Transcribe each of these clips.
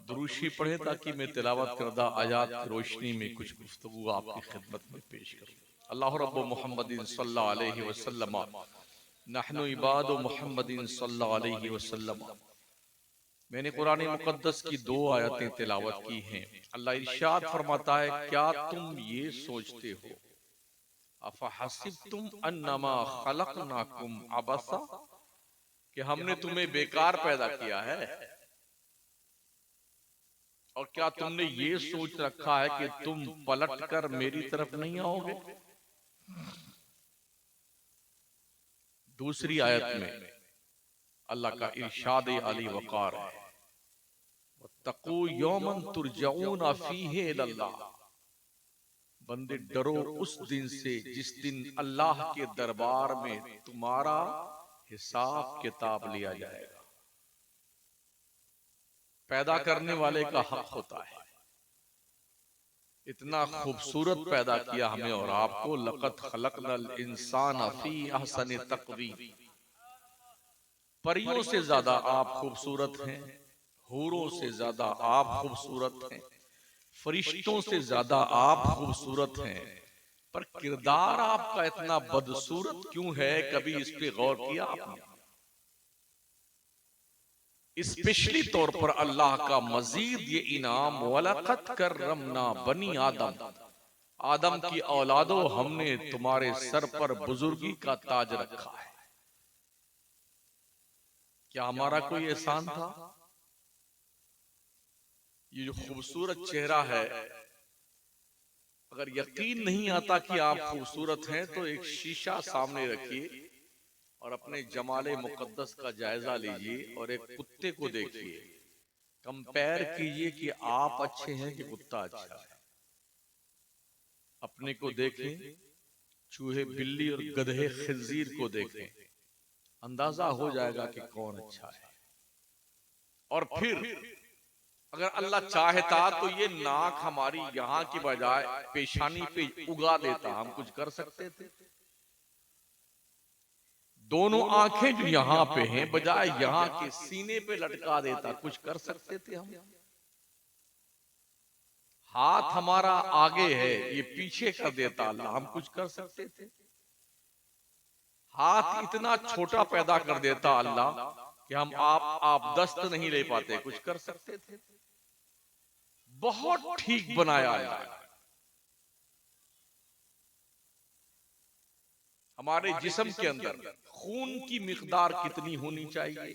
दुरूशी पढ़े ताकि मैं तिलावत करदा आयात की रोशनी में कुछ गुफ्तगू आपकी खिदमत में पेश करूं। अल्लाह रब्बु मुहम्मदिन सल्लल्लाहु अलैहि वसल्लम नहनु इबादु मुहम्मदिन सल्लल्लाहु अलैहि वसल्लम। मैंने कुरान मुकद्दस की 2 आयतें तिलावत की हैं। अल्लाह इरशाद फरमाता है, क्या तुम ये सोचते हो, अफहसिबतुम अन्नमा खलकनाकुम अबसा, कि हमने तुम्हें बेकार पैदा किया है, और क्या तुमने ये सोच रखा है कि तुम पलटकर मेरी तरफ नहीं आओगे। दूसरी आयत में अल्लाह का इरशाद अली वकार है, तकू यौमन तुरजऊन फीहे इलल्लाह, बंदे डरो उस दिन से जिस दिन अल्लाह के दरबार में तुम्हारा हिसाब किताब लिया जाएगा। पैदा करने वाले का हक होता है, इतना खूबसूरत पैदा किया हमें और आपको, लक़द खलक़नल इंसान फी अहसनि तक़वीम, परियों से ज्यादा आप खूबसूरत हैं, हूरों से ज्यादा आप खूबसूरत हैं, फरिश्तों से ज्यादा आप खूबसूरत हैं, पर किरदार आपका इतना बदसूरत क्यों है, कभी इस पे गौर किया आपने? स्पेशली तौर पर अल्लाह का मजीद ये इनाम, वलक़द कररमना बनी आदम, आदम की औलादो हमने तुम्हारे सर पर बुजुर्गी का ताज रखा है। क्या हमारा कोई एहसान था? ये जो खूबसूरत चेहरा है, अगर यकीन नहीं आता कि आप खूबसूरत हैं तो एक शीशा सामने रखिए और अपने जमाले मुकद्दस का जायजा लीजिए और एक कुत्ते को देखिए, कंपेयर कीजिए कि आप अच्छे हैं कि कुत्ता अच्छा है। अपने को देखें, चूहे बिल्ली और गधे खंजीर को देखें, अंदाजा हो जाएगा कि कौन अच्छा है। और फिर अगर अल्लाह चाहता तो ये नाक हमारी यहां की बजाय पेशानी पे उगा देता, हम कुछ कर सकते थे? दोनों आंखें जो यहां पे हैं बजाय यहां के सीने पे लटका देता, कुछ कर सकते थे हम? हाथ हमारा आगे है, ये पीछे कर देता अल्लाह, हम कुछ कर सकते थे? हाथ इतना छोटा पैदा कर देता अल्लाह कि हम आप दस्त नहीं ले पाते, कुछ कर सकते थे? बहुत ठीक बनाया अल्लाह। हमारे जिस्म के अंदर खून की मिकदार कितनी होनी चाहिए,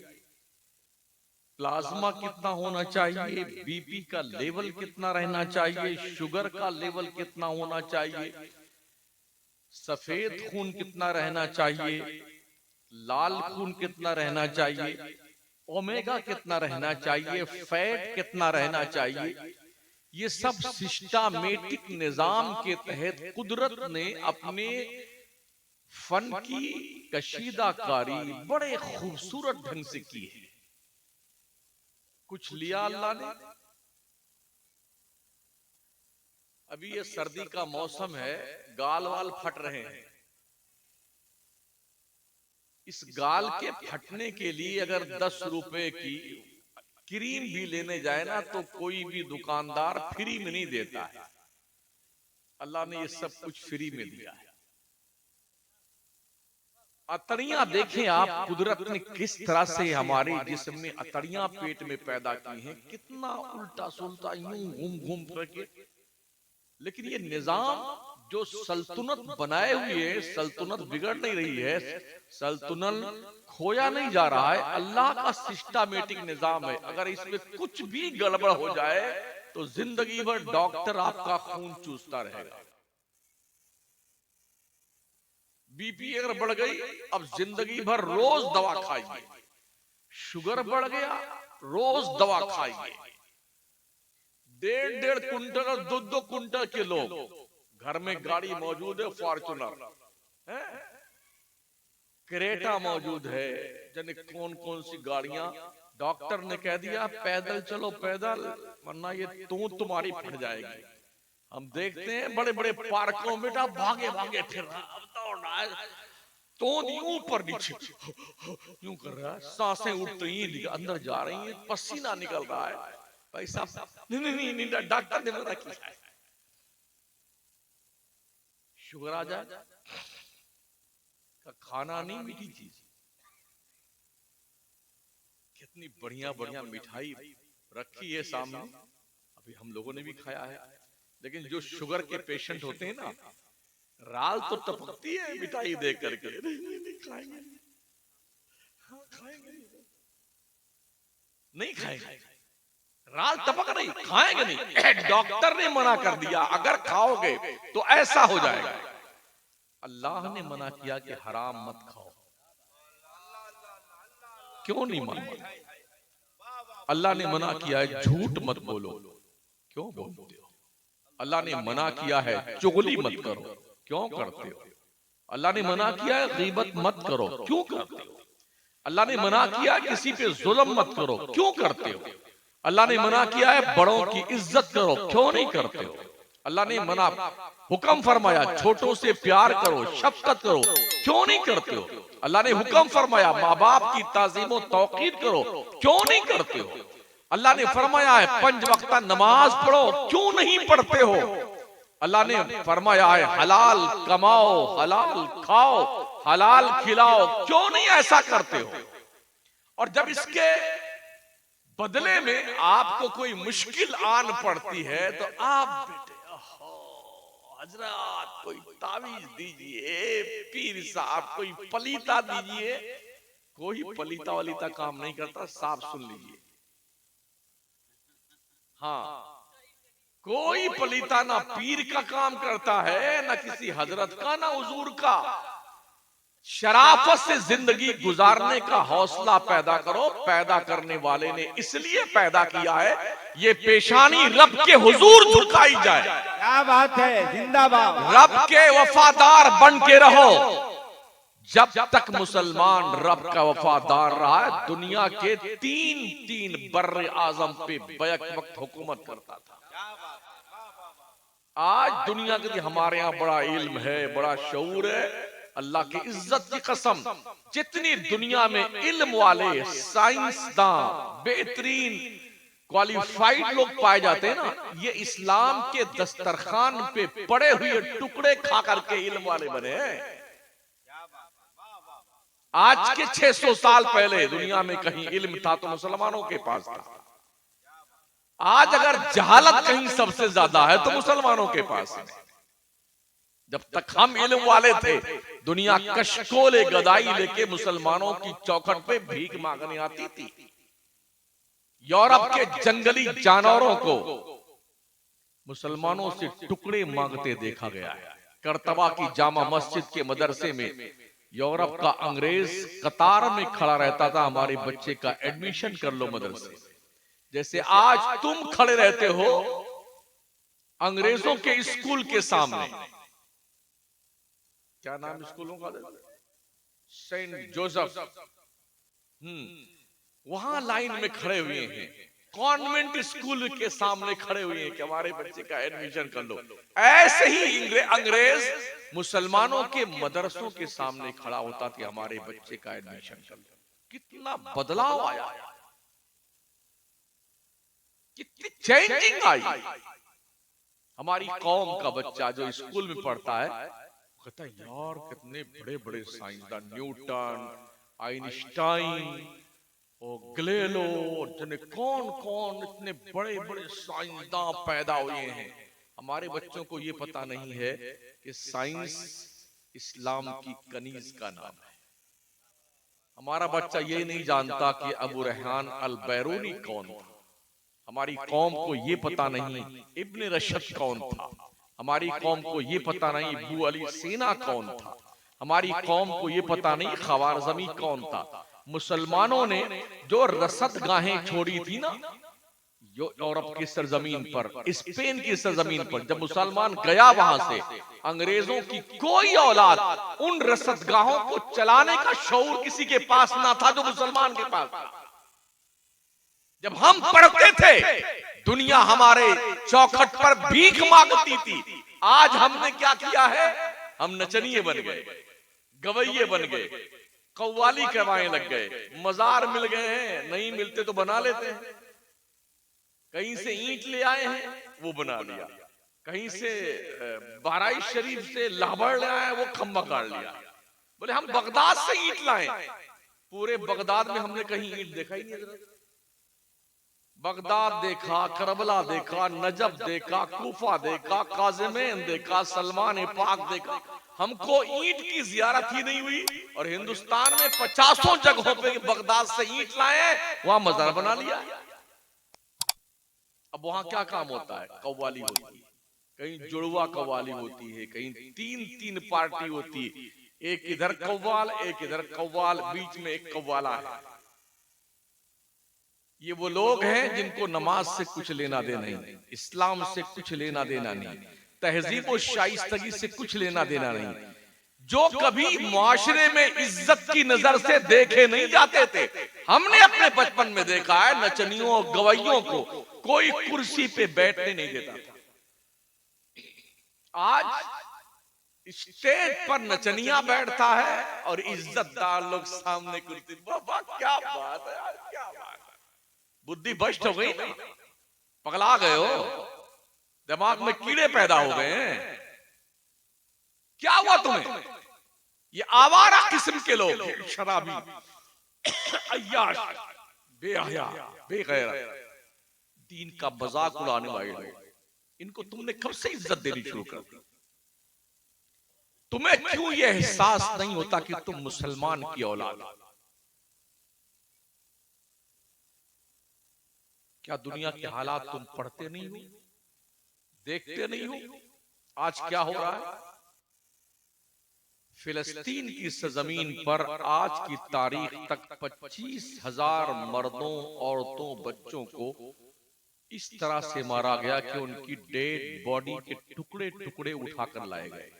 प्लाज्मा कितना होना चाहिए, बीपी का लेवल कितना रहना चाहिए, शुगर का लेवल कितना होना चाहिए, सफेद खून कितना रहना चाहिए, लाल खून कितना रहना चाहिए, ओमेगा कितना रहना चाहिए, फैट कितना रहना चाहिए, ये सब सिस्टमैटिक निजाम के तहत कुदरत ने अपने फन की कशीदाकारी बड़े खूबसूरत ढंग से की है। कुछ लिया अल्लाह ने। अभी ये सर्दी का मौसम है, गाल वाल फट रहे हैं। इस गाल के फटने के लिए अगर 10 रुपए की क्रीम भी लेने जाए ना तो कोई भी दुकानदार फ्री में नहीं देता है। अल्लाह ने ये सब कुछ फ्री में दिया है। अतड़ियां देखें आप, कुदरत ने किस तरह से हमारे जिस्म में अतड़ियां पेट में पैदा की हैं, कितना उल्टा सुल्टा यूं घूम घूम करके। लेकिन ये निजाम जो सल्तनत बनाए हुए है, सल्तनत बिगड़ नहीं रही है, सल्तनत खोया नहीं जा रहा है, अल्लाह का सिस्टमैटिक निजाम है। अगर इसमें कुछ भी गड़बड़ हो जाए तो जिंदगी भर डॉक्टर आपका खून चूसता रहेगा। बीपी अगर बढ़ गई, अब जिंदगी भर रोज दवा खाइए। शुगर बढ़ गया, रोज दवा खाइए। 1.5 कुंटल और 2 कुंटल के लोग, घर में गाड़ी मौजूद है, फॉर्चुनर है, क्रेटा मौजूद है, जाने कौन कौन सी गाड़ियां। डॉक्टर ने कह दिया पैदल चलो पैदल, वरना ये तुम्हारी फट जाएगी। हम देखते हैं बड़े बड़े पार्कों में बेटा भागे भागे फिर रहा, अब दौड़ रहा है, तो ऊपर नीचे यूं कर रहा है, सांसें उठ रही हैं, अंदर जा रही हैं, पसीना निकल रहा है। भाई साहब नहीं, डॉक्टर ने मना किया है। शुगर आ जाए का खाना नहीं मीठी चीज। कितनी बढ़िया बढ़िया मिठाई रखी है सामने, अभी हम लोगों ने भी खाया है। लेकिन जो शुगर के पेशेंट होते हैं ना, राल तो टपकती है मिठाई देख करके, नहीं खाएंगे, हाँ खाएंगे, नहीं खाएंगे, राल टपक रही, खाएंगे नहीं। डॉक्टर ने मना कर दिया अगर खाओगे तो ऐसा हो जाएगा। अल्लाह ने मना किया कि हराम मत खाओ। क्यों नहीं मानते? अल्लाह ने मना किया है झूठ मत बोलो, क्यों बोलते हो? अल्लाह ने मना किया है चुगली मत करो, क्यों करते हो? अल्लाह ने मना किया है गीबत मत करो, क्यों करते हो? अल्लाह ने मना किया किसी पे जुल्म मत करो, क्यों करते हो? अल्लाह ने मना किया है बड़ों की इज्जत करो, क्यों नहीं करते हो? अल्लाह ने मना हुक्म फरमाया छोटों से प्यार करो, शफकत करो, क्यों नहीं करते हो? अल्लाह ने हुक्म फरमाया माँ बाप की ताजीम और तौकीर करो, क्यों नहीं करते हो? अल्लाह ने फरमाया है 5 वक्त नमाज पढ़ो, क्यों नहीं पढ़ते हो? अल्लाह ने फरमाया है हलाल कमाओ, हलाल खाओ, हलाल खिलाओ, क्यों नहीं ऐसा करते हो? और जब इसके बदले में आपको कोई मुश्किल आन पड़ती है तो आप बेटे हजरत कोई तावीज दीजिए, पीर साहब कोई पलीता दीजिए। कोई पलीता वलीता काम नहीं करता, साफ सुन लीजिए। हाँ, कोई पलीता ना पीर का काम करता है, ना किसी हजरत का, ना हुजूर का। शराफत से जिंदगी गुजारने का हौसला पैदा करो। पैदा करने वाले ने इसलिए पैदा किया है ये पेशानी रब के हुजूर झुकाई जाए। क्या बात है, जिंदाबाद। रब के वफादार बन के रहो। जब तक मुसलमान रब का वफादार रहा है, दुनिया के तीन बर्रे आजम पे बैक वक्त हुकूमत करता था। आज दुनिया के लिए हमारे यहाँ बड़ा इल्म है, बड़ा शऊर है। अल्लाह की इज्जत की कसम, जितनी दुनिया में इल्म वाले साइंसदान बेहतरीन क्वालिफाइड लोग पाए जाते हैं ना, ये इस्लाम के दस्तरखान पे पड़े हुए टुकड़े खा करके इल्म वाले बने हैं। आज के 600 साल पहले दुनिया में कहीं इल्म था तो मुसलमानों के पास था। आज अगर जहालत कहीं सबसे ज्यादा है तो मुसलमानों के पास है। जब तक हम इल्म वाले थे, दुनिया कशकोले गदाई लेके मुसलमानों की चौखट पे भीख मांगने आती थी। यूरोप के जंगली जानवरों को मुसलमानों से टुकड़े मांगते देखा गया है। करतबा की जामा मस्जिद के मदरसे में यूरोप का अंग्रेज कतार में खड़ा रहता था, हमारे बच्चे का एडमिशन कर लो मदरसे। जैसे आज तुम खड़े रहते हो अंग्रेजों के स्कूल के सामने, क्या नाम स्कूलों का? Saint Joseph. वहां लाइन में खड़े हुए हैं, कॉन्वेंट स्कूल के सामने खड़े हुए हैं कि हमारे बच्चे का एडमिशन कर लो। ऐसे ही अंग्रेज मुसलमानों के मदरसों के सामने खड़ा होता कि हमारे बच्चे का एडमिशन कर लो। कितना बदलाव आया, कितनी चेंजिंग आई। हमारी कौम का बच्चा जो स्कूल में पढ़ता है कहता है यार कितने बड़े बड़े साइंसदान, न्यूटन, आइंस्टाइन और गैलीलियो और जाने कौन कौन इतने बड़े बड़े साइंसदान पैदा हुए हैं। हमारे बच्चों को ये पता नहीं है कि साइंस इस्लाम की कनीज का नाम है। हमारा बच्चा ये नहीं जानता कि अबू रेहान अल बैरूनी कौन था। हमारी कौम को ये पता नहीं इब्ने रशद कौन था। हमारी कौम को ये पता नहीं अबू अली सीना कौन था। हमारी कौम को ये पता नहीं ख्वारिज़मी कौन था। मुसलमानों ने जो रसद गाहें छोड़ी थी ना यूरोप की सरजमीन पर, स्पेन की सरजमीन पर, जब मुसलमान गया वहां से, अंग्रेजों की कोई औलाद उन रसद गाहों को चलाने का शऊर किसी के पास ना था जो मुसलमान के पास था। जब हम पढ़ते थे दुनिया हमारे चौखट पर भीख मांगती थी। आज हमने क्या किया है? हम नचनिए बन गए, गवैये बन गए, कव्वाली करवाने लग गए। मजार मिल गए हैं, नहीं मिलते तो बना लेते हैं। कहीं से ईंट ले आए हैं वो बना लिया, कहीं से बाराई शरीफ से लाहौर ले आए वो खंबा गाड़ लिया। बोले हम बगदाद से ईंट लाए, पूरे बगदाद में हमने कहीं ईंट देखा ही नहीं। बगदाद देखा, करबला देखा, नजफ देखा, कूफा देखा, काज़िमैन देखा, सलमान पाक देखा, हमको ईंट की जियारत ही नहीं हुई। और हिंदुस्तान में 50 जगहों पे बगदाद से ईंट लाए, वहां मजार बना लिया। अब वहां क्या काम होता है? कव्वाली होती है, कहीं जुड़वा कव्वाली होती है, कहीं तीन तीन पार्टी होती है, एक इधर कव्वाल, एक इधर कव्वाल, बीच में एक कव्वाला है। ये वो लोग हैं जिनको नमाज से कुछ लेना देना नहीं, इस्लाम से कुछ लेना देना नहीं, तहजीब और शाइस्तगी से कुछ लेना देना नहीं, जो कभी मुआशरे में इज्जत की नजर से देखे नहीं जाते थे। हमने अपने बचपन में देखा है नचनियों गवैयों को कोई कुर्सी पे बैठने नहीं देता था। आज स्टेज पर नचनिया बैठता है और इज्जतदार लोग सामने कुर्सी। बाबा क्या बात है यार, क्या बात है। बुद्धि भ्रष्ट हो गई ना, पगला गए हो, दिमाग में कीड़े पैदा हो गए हैं। क्या हुआ तुम्हें? ये आवारा किस्म के लोग, शराबी, अय्याश, बेहया, बेगैरत, दीन का मजाक उड़ाने वाले लोग, इनको तुमने कब से इज्जत देनी शुरू कर दी? तुम्हें क्यों यह एहसास नहीं होता कि तुम मुसलमान की औलाद? क्या दुनिया के हालात तुम पढ़ते नहीं हो, देखते नहीं हो? आज क्या हो रहा है फिलिस्तीन की सरजमीन पर? आज की तारीख तक 25,000 मर्दों, औरतों, बच्चों को इस तरह से मारा गया कि उनकी डेड बॉडी के टुकड़े टुकड़े उठाकर लाए गए।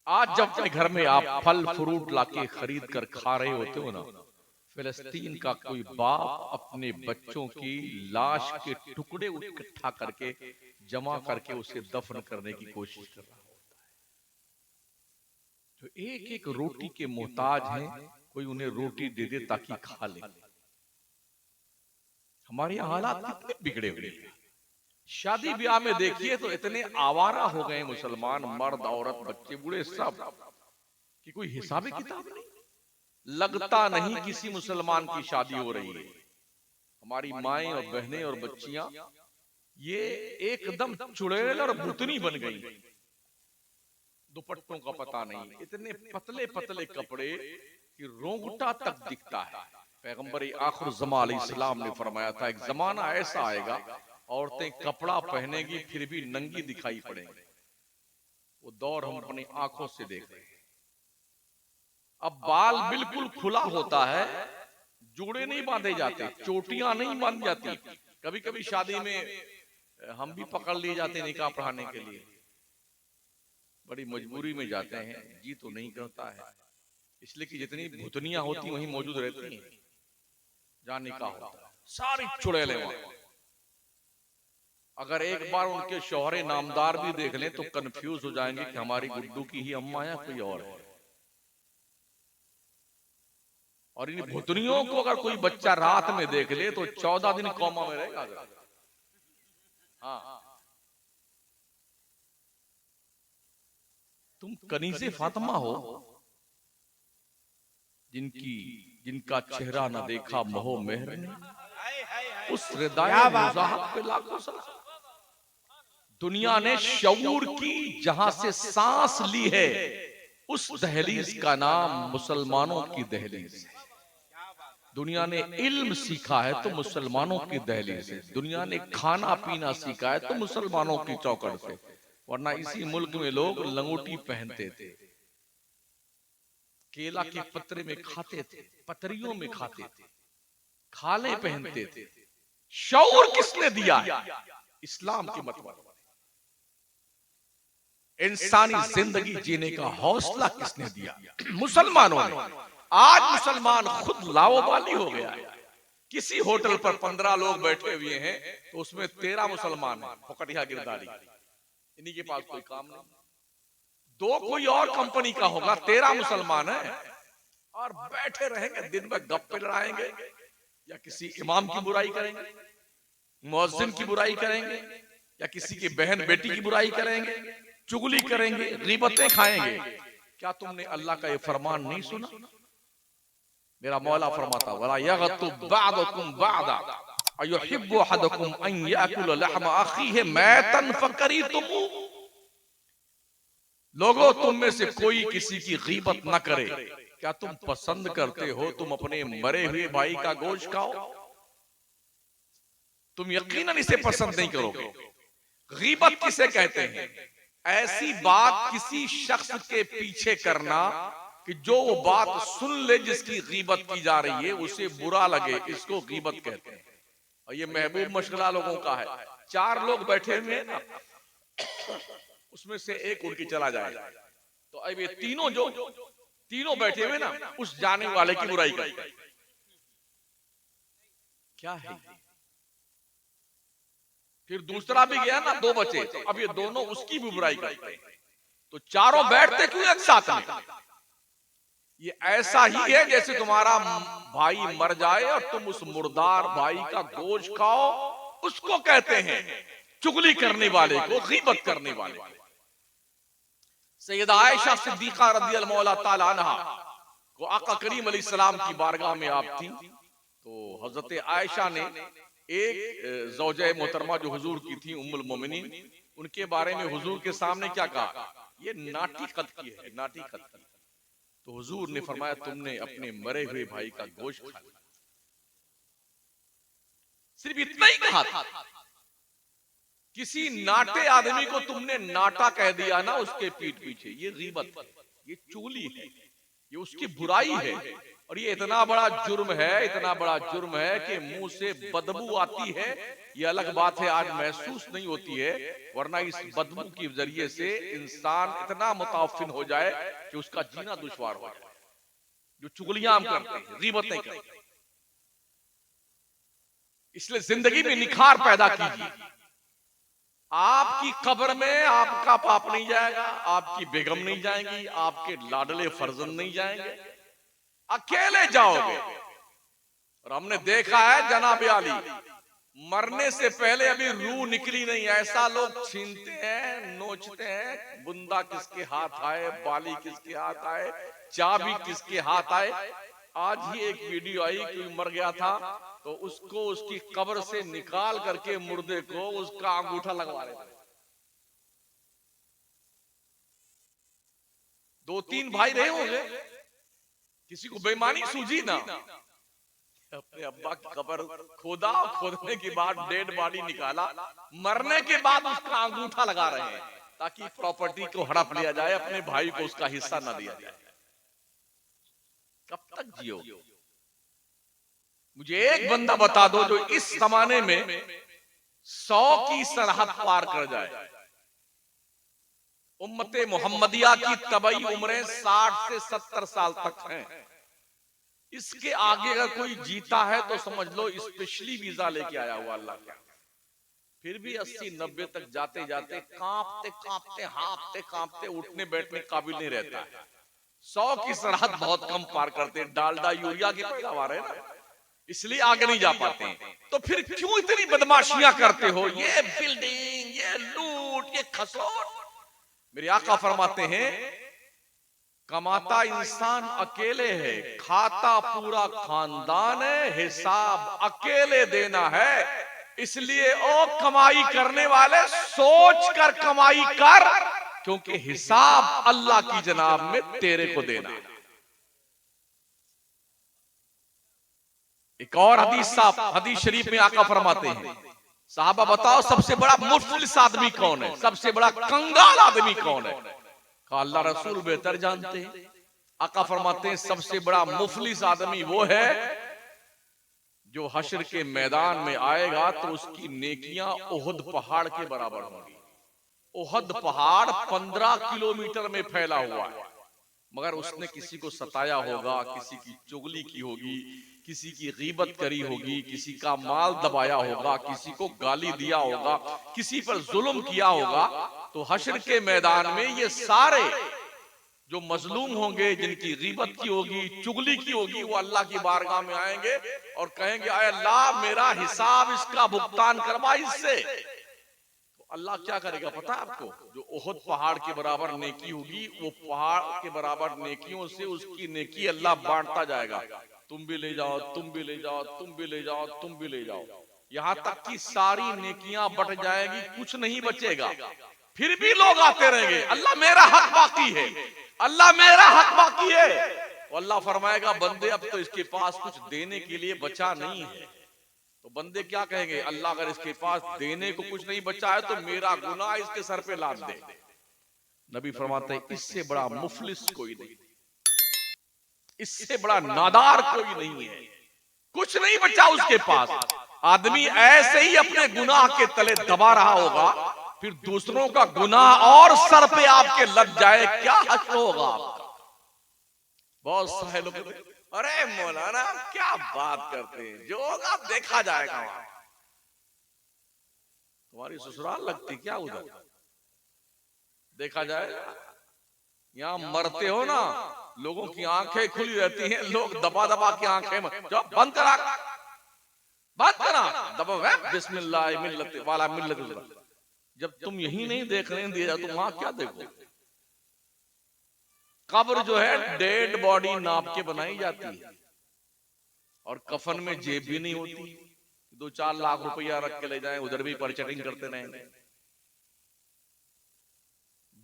आज जब अपने घर में आप फल फ्रूट लाके खरीद कर खा रहे होते हो ना, फिलिस्तीन का कोई बाप अपने बच्चों की लाश के टुकड़े इकट्ठा करके जमा करके उसे दफन करने की कोशिश कर रहा होता है। जो एक एक रोटी के मोहताज हैं, कोई उन्हें रोटी दे दे ताकि खा ले। हमारे यहाँ हालात कितने बिगड़े हुए हैं। शादी ब्याह में देखिए तो इतने आवारा हो गए मुसलमान, मर्द औरत बच्चे बूढ़े सब, कि कोई हिसाब किताब नहीं। लगता नहीं किसी मुसलमान की शादी हो रही है। हमारी माएं और बहनें और बच्चियां ये एकदम चुड़ैल और भूतनी बन गई। दुपट्टों का पता नहीं, इतने पतले पतले कपड़े कि रोंगटा तक दिखता है। पैगंबर आखिर ज़मां अलैहिस्सलाम ने फरमाया था, एक जमाना ऐसा आएगा औरतें कपड़ा पहनेगी फिर भी नंगी दिखाई पड़ेंगी। वो दौर हम अपनी आंखों से देख रहे हैं। अब बाल बिल्कुल खुला होता है, जूड़े नहीं बांधे जाते, चोटियां नहीं बांध जाती। कभी कभी शादी में हम भी पकड़ लिए जाते हैं निकाह पढ़ाने के लिए, बड़ी मजबूरी में जाते हैं, जी तो नहीं करता है, इसलिए कि जितनी भुतनियां होती वहीं मौजूद रहती हैं जहां निकाह होता है, सारी चुड़ैलें वहां। अगर एक बार उनके शौहरे नामदार भी देख लें तो कंफ्यूज हो जाएंगे कि हमारी गुड्डू की ही अम्मा या कोई और है। और इन भुतनियों को अगर कोई बच्चा रात में देख ले तो 14 दिन कोमा में रहेगा। हाँ, तुम कनीज़े फातिमा हो, जिनका चेहरा न देखा मोह मेहर ने, उस रिदाए मुज़ाहब पे लाखों सलाम। दुनिया ने शऊर की जहां से सांस ली है, उस दहलीज का नाम मुसलमानों की दहलीज है। दुनिया ने इल्म सीखा है तो मुसलमानों की दहलीज से, दुनिया ने खाना पीना सीखा है तो मुसलमानों की चौकट से। वरना इसी मुल्क में लोग लंगोटी पहनते थे, केला के पत्रे में खाते थे, पतरियों में खाते थे, खाले पहनते थे। शऊर किसने दिया है? इस्लाम के मतलब इंसानी जिंदगी जीने का हौसला किसने दिया? मुसलमानों ने। आज मुसलमान खुद लाओबाली हो गया है। किसी होटल पर 15 लोग बैठे हुए हैं तो उसमें 13 मुसलमान हैं, फकटिया गिरदारी, इन्हीं के पास कोई काम नहीं। दो कोई और कंपनी का होगा, 13 मुसलमान है और बैठे रहेंगे, दिन भर गप्पे लड़ाएंगे, या किसी इमाम की बुराई करेंगे, मुअज्जिन की बुराई करेंगे, या किसी की बहन बेटी की बुराई करेंगे, चुगली करेंगे, गीबतें खाएंगे। क्या तुमने अल्लाह का ये फरमान नहीं सुना? मेरा मौला फरमाता वला यगतुब बअदुकुम बअदा अयुहिब्बु अहदुकुम अन याकुल लहम अखीहि मैतन फकरीतुम। लोगों, तुम में से कोई किसी की गीबत न करे। क्या तुम पसंद करते हो तुम अपने मरे हुए भाई का गोश्त खाओ? तुम यकीनन इसे पसंद नहीं करोगे। गीबत किसे कहते हैं? ऐसी बात किसी शख्स के पीछे करना कि जो वो बात सुन ले जिसकी गीबत की जा रही है उसे बुरा लगे, इसको गीबत कहते हैं। और ये महबूब मशगला लोगों का है। 4 लोग बैठे हुए हैं ना, उसमें से एक उड़ के चला जाए तो अब ये तीनों बैठे हुए ना उस जाने वाले की बुराई करते हैं। क्या है? फिर दूसरा भी गया ना, 2 बचे, तो अब ये दोनों उसकी भी बुराई करते हैं। तो चारों बैठते क्यों एक साथ में? ये ऐसा ही है जैसे तुम्हारा भाई मर जाए और तुम उस मुर्दार भाई का गोश्त खाओ, उसको कहते हैं चुगली करने वाले को, गीबत करने वाले को। सैयदा आयशा सिद्दीका रज़ियल्लाहु ताला अन्हा को आका करीम अलैहिस्सलाम की बारगाह में आप थी, तो हजरत आयशा ने एक ज़ौजे मोहतरमा जो हुजूर की थी उम्मुल मोमिनीन, उनके बारे में हुजूर के सामने क्या कहा? ये नाटी कद की है, नाटी कद की। तो हुजूर ने फरमाया तुमने अपने मरे हुए भाई का गोश्त खाया। सिर्फ इतना ही कहा था। किसी नाटे आदमी को तुमने नाटा कह दिया ना उसके पीठ पीछे, ये गीबत है, ये चुगली है, ये उसकी बुराई है। और ये इतना बड़ा जुर्म है, इतना बड़ा जुर्म है कि मुंह से बदबू आती है। ये अलग बात है आज महसूस नहीं होती है, वरना इस बदबू के जरिए से इंसान इतना मुताफिन हो जाए कि उसका जीना दुश्वार हो जाए। जो चुगलियां हम करते हैं, गीबत नहीं करते। इसलिए जिंदगी में निखार पैदा कीजिए। आपकी कब्र में आपका बाप नहीं जाएगा, आपकी बेगम नहीं जाएंगी, आपके लाडले फर्जंद नहीं जाएंगे, अकेले जाओगे। और हमने देखा है जनाब आली मरने से पहले अभी रूह निकली नहीं, ऐसा लोग छीनते हैं, नोचते हैं, बुंदा किसके हाथ आए, बाली किसके हाथ आए, चाबी किसके हाथ आए। आज ही एक वीडियो आई, कोई मर गया था तो उसको उसकी कब्र से निकाल करके मुर्दे को उसका अंगूठा लगवा रहे थे। 2-3 भाई रहे होंगे, किसी को बेईमानी सूझी ना, अपने अब्बा की कब्र खोदा, खोदने के बाद डेड बॉडी निकाला, मरने के बाद उसका अंगूठा लगा रहे हैं ताकि प्रॉपर्टी को हड़प लिया जाए, अपने भाई को उसका हिस्सा ना दिया जाए। कब तक जियो? मुझे एक बंदा बता दो जो इस जमाने में 100 की सरहद पार कर जाए। उम्मते मोहम्मदिया की तबई उम्रें 60 से 70 साल तक हैं। इसके आगे अगर कोई जीता है तो समझ लो स्पेशली वीजा लेके आया हुआ अल्लाह का। फिर भी 80-90 तक जाते जाते कांपते कांपते हाँफते कांपते उठने बैठने काबिल नहीं रहता है। 100 की सरहद बहुत कम पार करते, डालडा यूरिया की पैदावार है ना, इसलिए आगे नहीं जा पाते हैं। तो फिर क्यों इतनी बदमाशियां करते हो? ये बिल्डिंग, ये लूट, ये खसोट। मेरे आका फरमाते हैं कमाता इंसान अकेले है, खाता पूरा खानदान है, हिसाब अकेले देना है। इसलिए ओ कमाई करने वाले सोच कर कमाई कर, क्योंकि हिसाब अल्लाह की जनाब में तेरे को देना है। एक और हदीस शरीफ में आका फरमाते हैं साहबा बताओ सबसे बड़ा मुफलिस आदमी कौन है, सबसे बड़ा कंगाल आदमी कौन है? कहा अल्लाह रसूल बेहतर जानते हैं। आका फरमाते हैं सबसे बड़ा मुफलिस आदमी वो है जो हश्र के मैदान में आएगा तो उसकी नेकियां ओहद पहाड़ के बराबर होंगी। ओहद पहाड़ 15 किलोमीटर में फैला हुआ है, मगर उसने किसी को सताया होगा, किसी की चुगली की होगी, किसी की गीबत करी होगी, किसी का माल दबाया होगा, किसी को गाली दिया होगा, किसी पर जुल्म किया होगा, तो हश्र के मैदान में ये सारे जो मजलूम होंगे, जिनकी गीबत की होगी, चुगली की होगी, वो अल्लाह की बारगाह में आएंगे और कहेंगे आए अल्लाह मेरा हिसाब इसका भुगतान करवा इससे। तो अल्लाह क्या करेगा पता है आपको? जो ओहद पहाड़ के बराबर नेकी होगी, वो पहाड़ के बराबर नेकियों से उसकी नेकी अल्लाह बांटता जाएगा। तुम भी ले जाओ, तुम भी ले जाओ, तुम भी ले जाओ, तुम भी ले जाओ, यहां तक कि सारी नेकियां बट जाएगी, कुछ नहीं बचेगा। फिर भी लोग आते रहेंगे, अल्लाह मेरा हक बाकी है, अल्लाह मेरा हक बाकी है। तो अल्लाह फरमाएगा बंदे अब तो इसके पास कुछ देने के लिए बचा नहीं है। तो बंदे क्या कहेंगे? अल्लाह अगर इसके पास देने को कुछ नहीं बचा है तो मेरा गुनाह इसके सर पे लाद दे। नबी फरमाते हैं इससे बड़ा मुफलिस कोई नहीं, इससे बड़ा नादार कोई नहीं है, कुछ नहीं बचा उसके पास। आदमी ऐसे ही अपने गुनाह के तले दबा रहा होगा, फिर दूसरों का गुनाह और सर पे आपके लग जाए, क्या हश्र होगा आपका? बहुत सारे लोग अरे मौलाना क्या बात करते हैं, जो होगा देखा जाएगा। वहां तुम्हारी ससुराल लगती क्या उधर? देखा जाएगा। यहां मरते हो ना, लोगों की आंखें खुली रहती हैं, लोग दबा दबा के आंखें बंद करा दबा बिस्मिल्लाह मिल्लत वाला मिल्लत। जब तुम यही नहीं देखने दिया जाए तो वहां क्या देखो? कब्र जो है डेड बॉडी नाप के बनाई जाती है, और कफन में जेब भी नहीं होती। 2-4 लाख रुपया रख के ले जाएं, उधर भी परचेटिंग करते रहेंगे।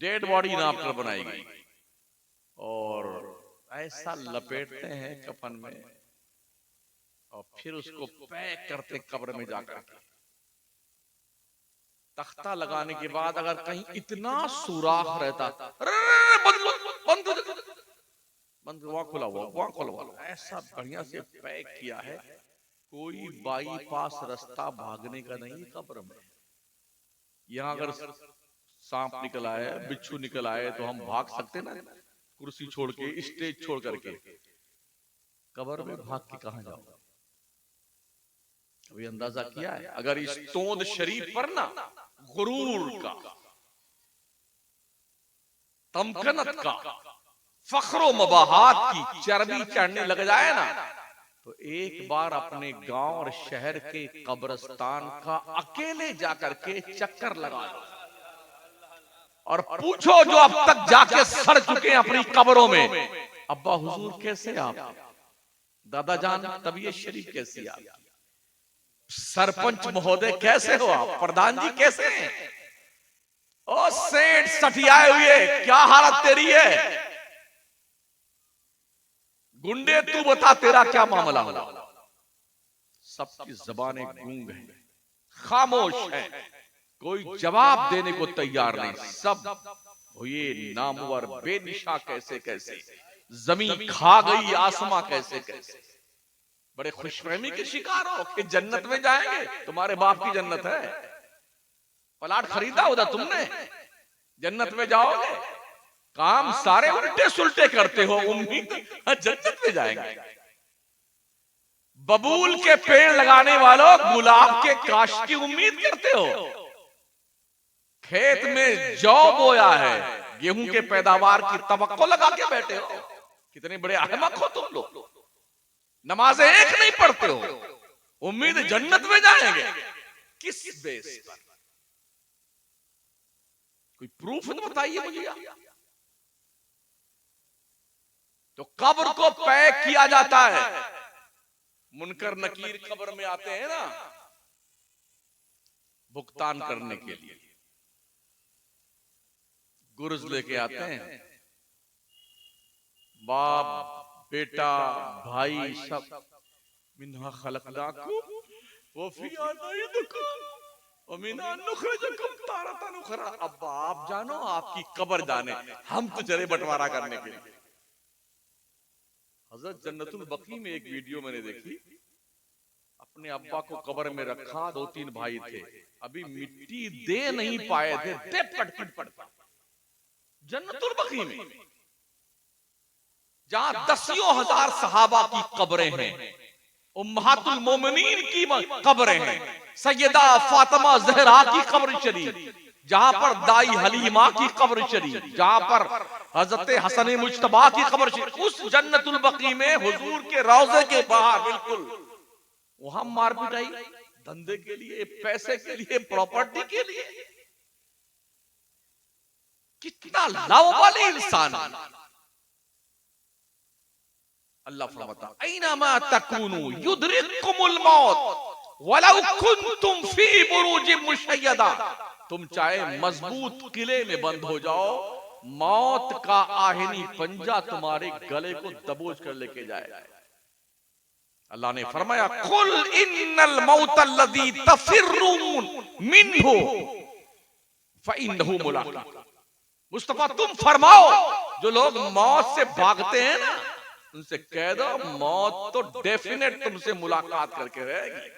डेड बॉडी नाप कर बनाई गई और ऐसा लपेटते हैं कफन में और फिर उसको पैक करते कब्र में जाकर के। तख्ता लगाने के बाद अगर कहीं इतना सुराख रहता, बंद वहां खुला हुआ, वहां खुला हुआ, ऐसा बढ़िया से पैक किया है, कोई बाईपास रास्ता भागने का नहीं कब्र में। यहाँ अगर सांप निकल आए, बिच्छू निकल आए तो हम भाग सकते ना, कुर्सी छोड़ के, स्टेज छोड़ करके। कब्र में भाग के कहां जाओ? अभी अंदाजा किया है? अगर इस तोंद शरीफ पर ना गुरूर का, तमकनत का, फख्रो मबाहात की चर्बी चढ़ने लग जाए ना, तो एक बार अपने गांव और शहर के कब्रिस्तान का अकेले जाकर के चक्कर लगा लो और पूछो जो अब तक जाके सड़ चुके हैं अपनी कब्रों में, अब्बा हुजूर कैसे आप, दादा जान तबीयत शरीफ कैसी आप, सरपंच महोदय कैसे हो आप, प्रधान जी कैसे हैं, ओ सेठ सठियाए हुए क्या हालत तेरी है, गुंडे तू बता तेरा क्या मामला हो। सबकी जबानें गूंग हैं, खामोश है, कोई जवाब देने को तैयार नहीं। सब हुए नामवर बेनिशा कैसे कैसे, जमीन खा गई आसमां कैसे कैसे। बड़े खुशफहमी के शिकार हो कि जन्नत में जाएंगे, तुम्हारे बाप की जन्नत है, प्लाट खरीदा होता तुमने, जन्नत में जाओगे। काम सारे उल्टे सुलटे करते हो, उम्मीद जन्नत में जाएंगे। बबूल के पेड़ लगाने वालों गुलाब के काश की उम्मीद करते हो। खेत में जौ बोया है, गेहूं के पैदावार की तवक्को लगा के बैठे हो। कितने बड़े अहमक हो तुम लोग, नमाजें एक नहीं पढ़ते हो, उम्मीद जन्नत में जाएंगे। किस बेस पर? कोई प्रूफ तो बताइए मुझे। तो कब्र को पैक किया जाता है, मुनकर नकीर कब्र में आते हैं ना भुगतान करने के लिए, गुर्ज लेके आते हैं, बाप बेटा भाई सब। मिन्हा खलकनाकुम व फिहा नुईदुकुम व मिन्हा नुखरिजुकुम तारतन उखरा। अब्बा आप जानो, आपकी कब्र जाने, हम तो चले बंटवारा करने के लिए। हजरत जन्नतुल बकी में एक वीडियो मैंने देखी, अपने अब्बा को कब्र में रखा, 2-3 भाई थे, अभी मिट्टी दे नहीं पाए थे, दे पट जन्नतुल बकी में, जहां दसियों हजार सहाबा की कब्रें हैं, उम्महातुल मोमिनीन की कब्रें हैं, सैयदा फातिमा ज़हरा की कब्र शरीफ, जहां पर दाई हलीमा की कब्र शरीफ, जहां पर हजरत हसन मुज्तबा की खबर उस जन्नतुल बकी में हुजूर के रोजे के बाहर बिल्कुल वहां मारपीट आई, धंधे के लिए, पैसे के लिए, प्रॉपर्टी के लिए। कितना लावाली इंसान। अल्लाह फरमाता ऐनमा तकूनु युदरिकुमुल मौत वलौ कुंतुम फी बुरूजिम मुशय्यदा। तुम चाहे मजबूत किले में बंद हो जाओ, मौत का आहिनी पंजा तुम्हारे गले को दबोच कर लेके जाएगा। अल्लाह ने फरमाया कुल इन्नल मौतल्लज़ी तफिर्रून मिन्हु फइन्नहु मुलाक़ाकुम। मुस्तफा तुम फरमाओ, जो लोग मौत से भागते हैं ना, उनसे कह दो मौत तो डेफिनेट तुमसे मुलाकात करके रहेगी।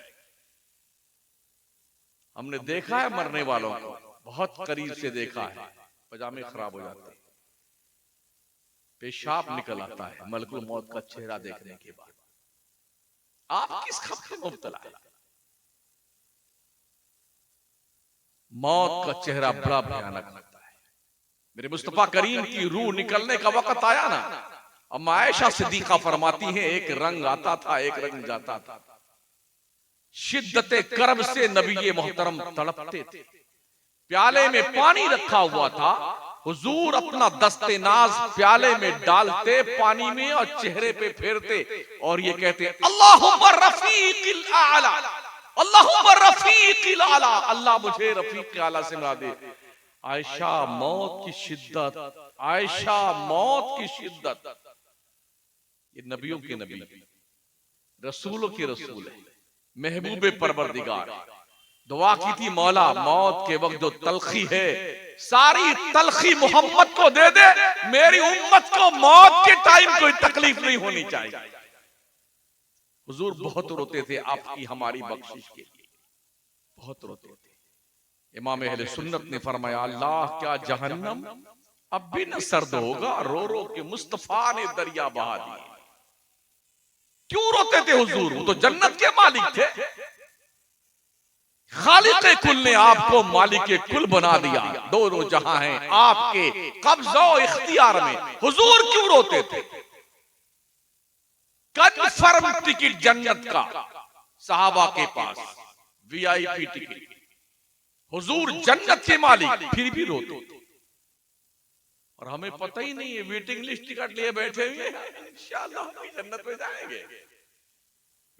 हमने देखा है मरने वालों को, बहुत करीब से देखा है, पजामे खराब हो जाते हैं, पेशाब निकल आता है मलकुल मौत का चेहरा देखने के बाद। आप किस खौफ में मुब्तला है? मौत का चेहरा बड़ा भयानक लगता है। मेरे मुस्तफा करीम की रूह निकलने का वक्त आया ना, अम्मा आयशा सिद्दीका फरमाती हैं एक रंग आता था, एक रंग जाता था। शिद्दते कर्ब से नबी मोहतरम तड़पते थे। प्याले में पानी रखा हुआ था, हुजूर अपना दस्ते नाज प्याले में डालते पानी में और चेहरे पे फेरते और ये कहते अल्लाहुम्मा रफीकिल आला, अल्लाहुम्मा रफीकिल आला, अल्लाह मुझे रफीक के आला से मिला दे। आयशा मौत की शिद्दत, आयशा मौत की शिद्दत। ये नबियों के नबी, रसूलों के रसूल है, महबूबे परवरदिगार। दुआ की थी मौला मौत के वक्त जो तलखी है सारी तलखी मोहम्मद को दे दे, मेरी उम्मत को मौत के टाइम कोई तकलीफ नहीं होनी चाहिए। हुजूर बहुत रोते थे आपकी हमारी बख्शिश के लिए, बहुत रोते थे। इमाम अहले सुन्नत ने फरमाया अल्लाह क्या जहन्नम अब भी न सर्द होगा, रो रो के मुस्तफा ने दरिया बहा दिए। क्यों रोते थे हुजूर? वो तो जन्नत के मालिक थे। खालिक़े कुल ने आपको मालिके कुल बना दिया, दोनों जहां हैं आपके कब्ज़ो इख्तियार में। हुजूर क्यों रोते थे? कन्फर्म टिकट जन्नत का सहाबा के पास, वीआईपी टिकट, हुजूर जन्नत के मालिक, फिर भी रोते थे। और हमें पता ही नहीं है, वेटिंग लिस्ट टिकट लिए बैठे हुए हैं, इंशाअल्लाह हम जन्नत में जाएंगे।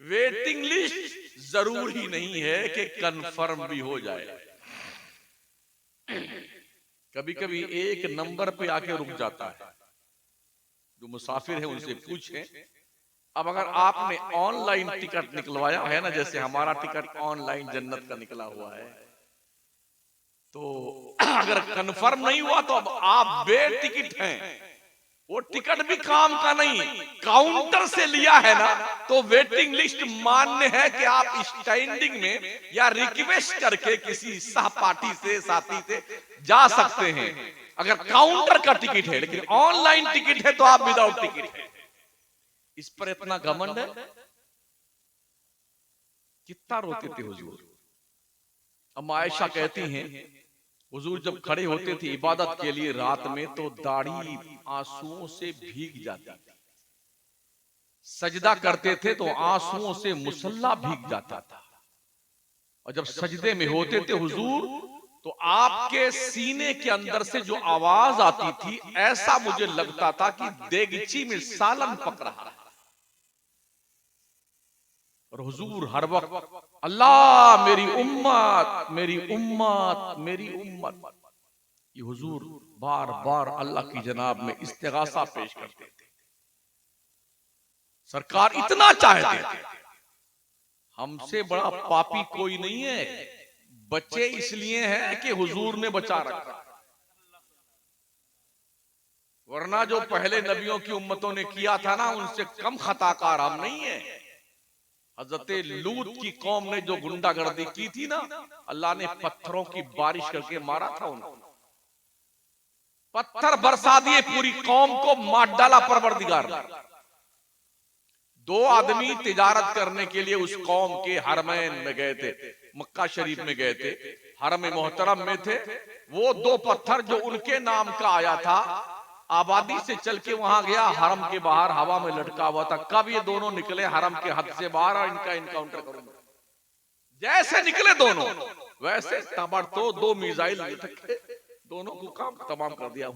वेटिंग लिस्ट जरूरी नहीं है कि कंफर्म भी हो जाए। कभी कभी एक नंबर पे आके रुक जाता है। जो मुसाफिर है उनसे पूछें, अब अगर आपने ऑनलाइन टिकट निकलवाया है ना, जैसे हमारा टिकट ऑनलाइन जन्नत का निकला हुआ है, तो अगर कंफर्म नहीं हुआ तो अब आप बे टिकट हैं। वो टिकट भी काम का नहीं, काउंटर से लिया है ना, तो वेटिंग लिस्ट मान्य है कि आप स्टैंडिंग में या रिक्वेस्ट करके किसी सहपाठी से, साथी से जा सकते हैं अगर काउंटर का टिकट है। लेकिन ऑनलाइन टिकट है तो आप विदाउट टिकट है। इस पर इतना घमंड है। कितना रोते थे हुजूर। अम्मा आयशा कहती हैं हुजूर जब खड़े होते थे इबादत के लिए रात में, तो दाढ़ी आंसुओं से भीग जाती थी। सजदा करते थे तो आंसुओं से मुसल्ला भीग जाता था। और जब सजदे में होते थे हुजूर, तो आपके सीने के अंदर से जो आवाज आती थी, ऐसा मुझे लगता था कि देगची में सालन पक रहा है। और हुजूर हर वक्त अल्लाह मेरी उम्मत, मेरी उम्मत, मेरी उम्मत, ये हुजूर बार बार अल्लाह की जनाब में इस्तिगासा पेश करते थे। सरकार इतना चाहते थे। हमसे बड़ा पापी कोई नहीं है। बच्चे इसलिए हैं कि हुजूर ने बचा रखा, वरना जो पहले नबियों की उम्मतों ने किया था ना, उनसे कम खताकार हम नहीं है। हजरत लूत की कौम ने जो गुंडागर्दी की थी ना, अल्लाह ने पत्थरों की बारिश करके मारा था उनको। पत्थर बरसा दिए, पूरी कौम को मार डाला परवरदिगार ने। 2 आदमी तिजारत करने के लिए उस कौम के हरमैन में गए थे, मक्का शरीफ में गए थे, हरम मोहतरम में थे। वो 2 पत्थर जो उनके नाम का आया था, आबादी से चल के वहां गया, हरम के बाहर हवा में लटका हुआ था। कब ये दोनों निकले हरम के हद से बाहर और इनका इनकाउंटर करूंगा। जैसे निकले दोनों वैसे ताबड़तोड़ दो मिसाइल लटके, दोनों को काम तमाम कर दिया।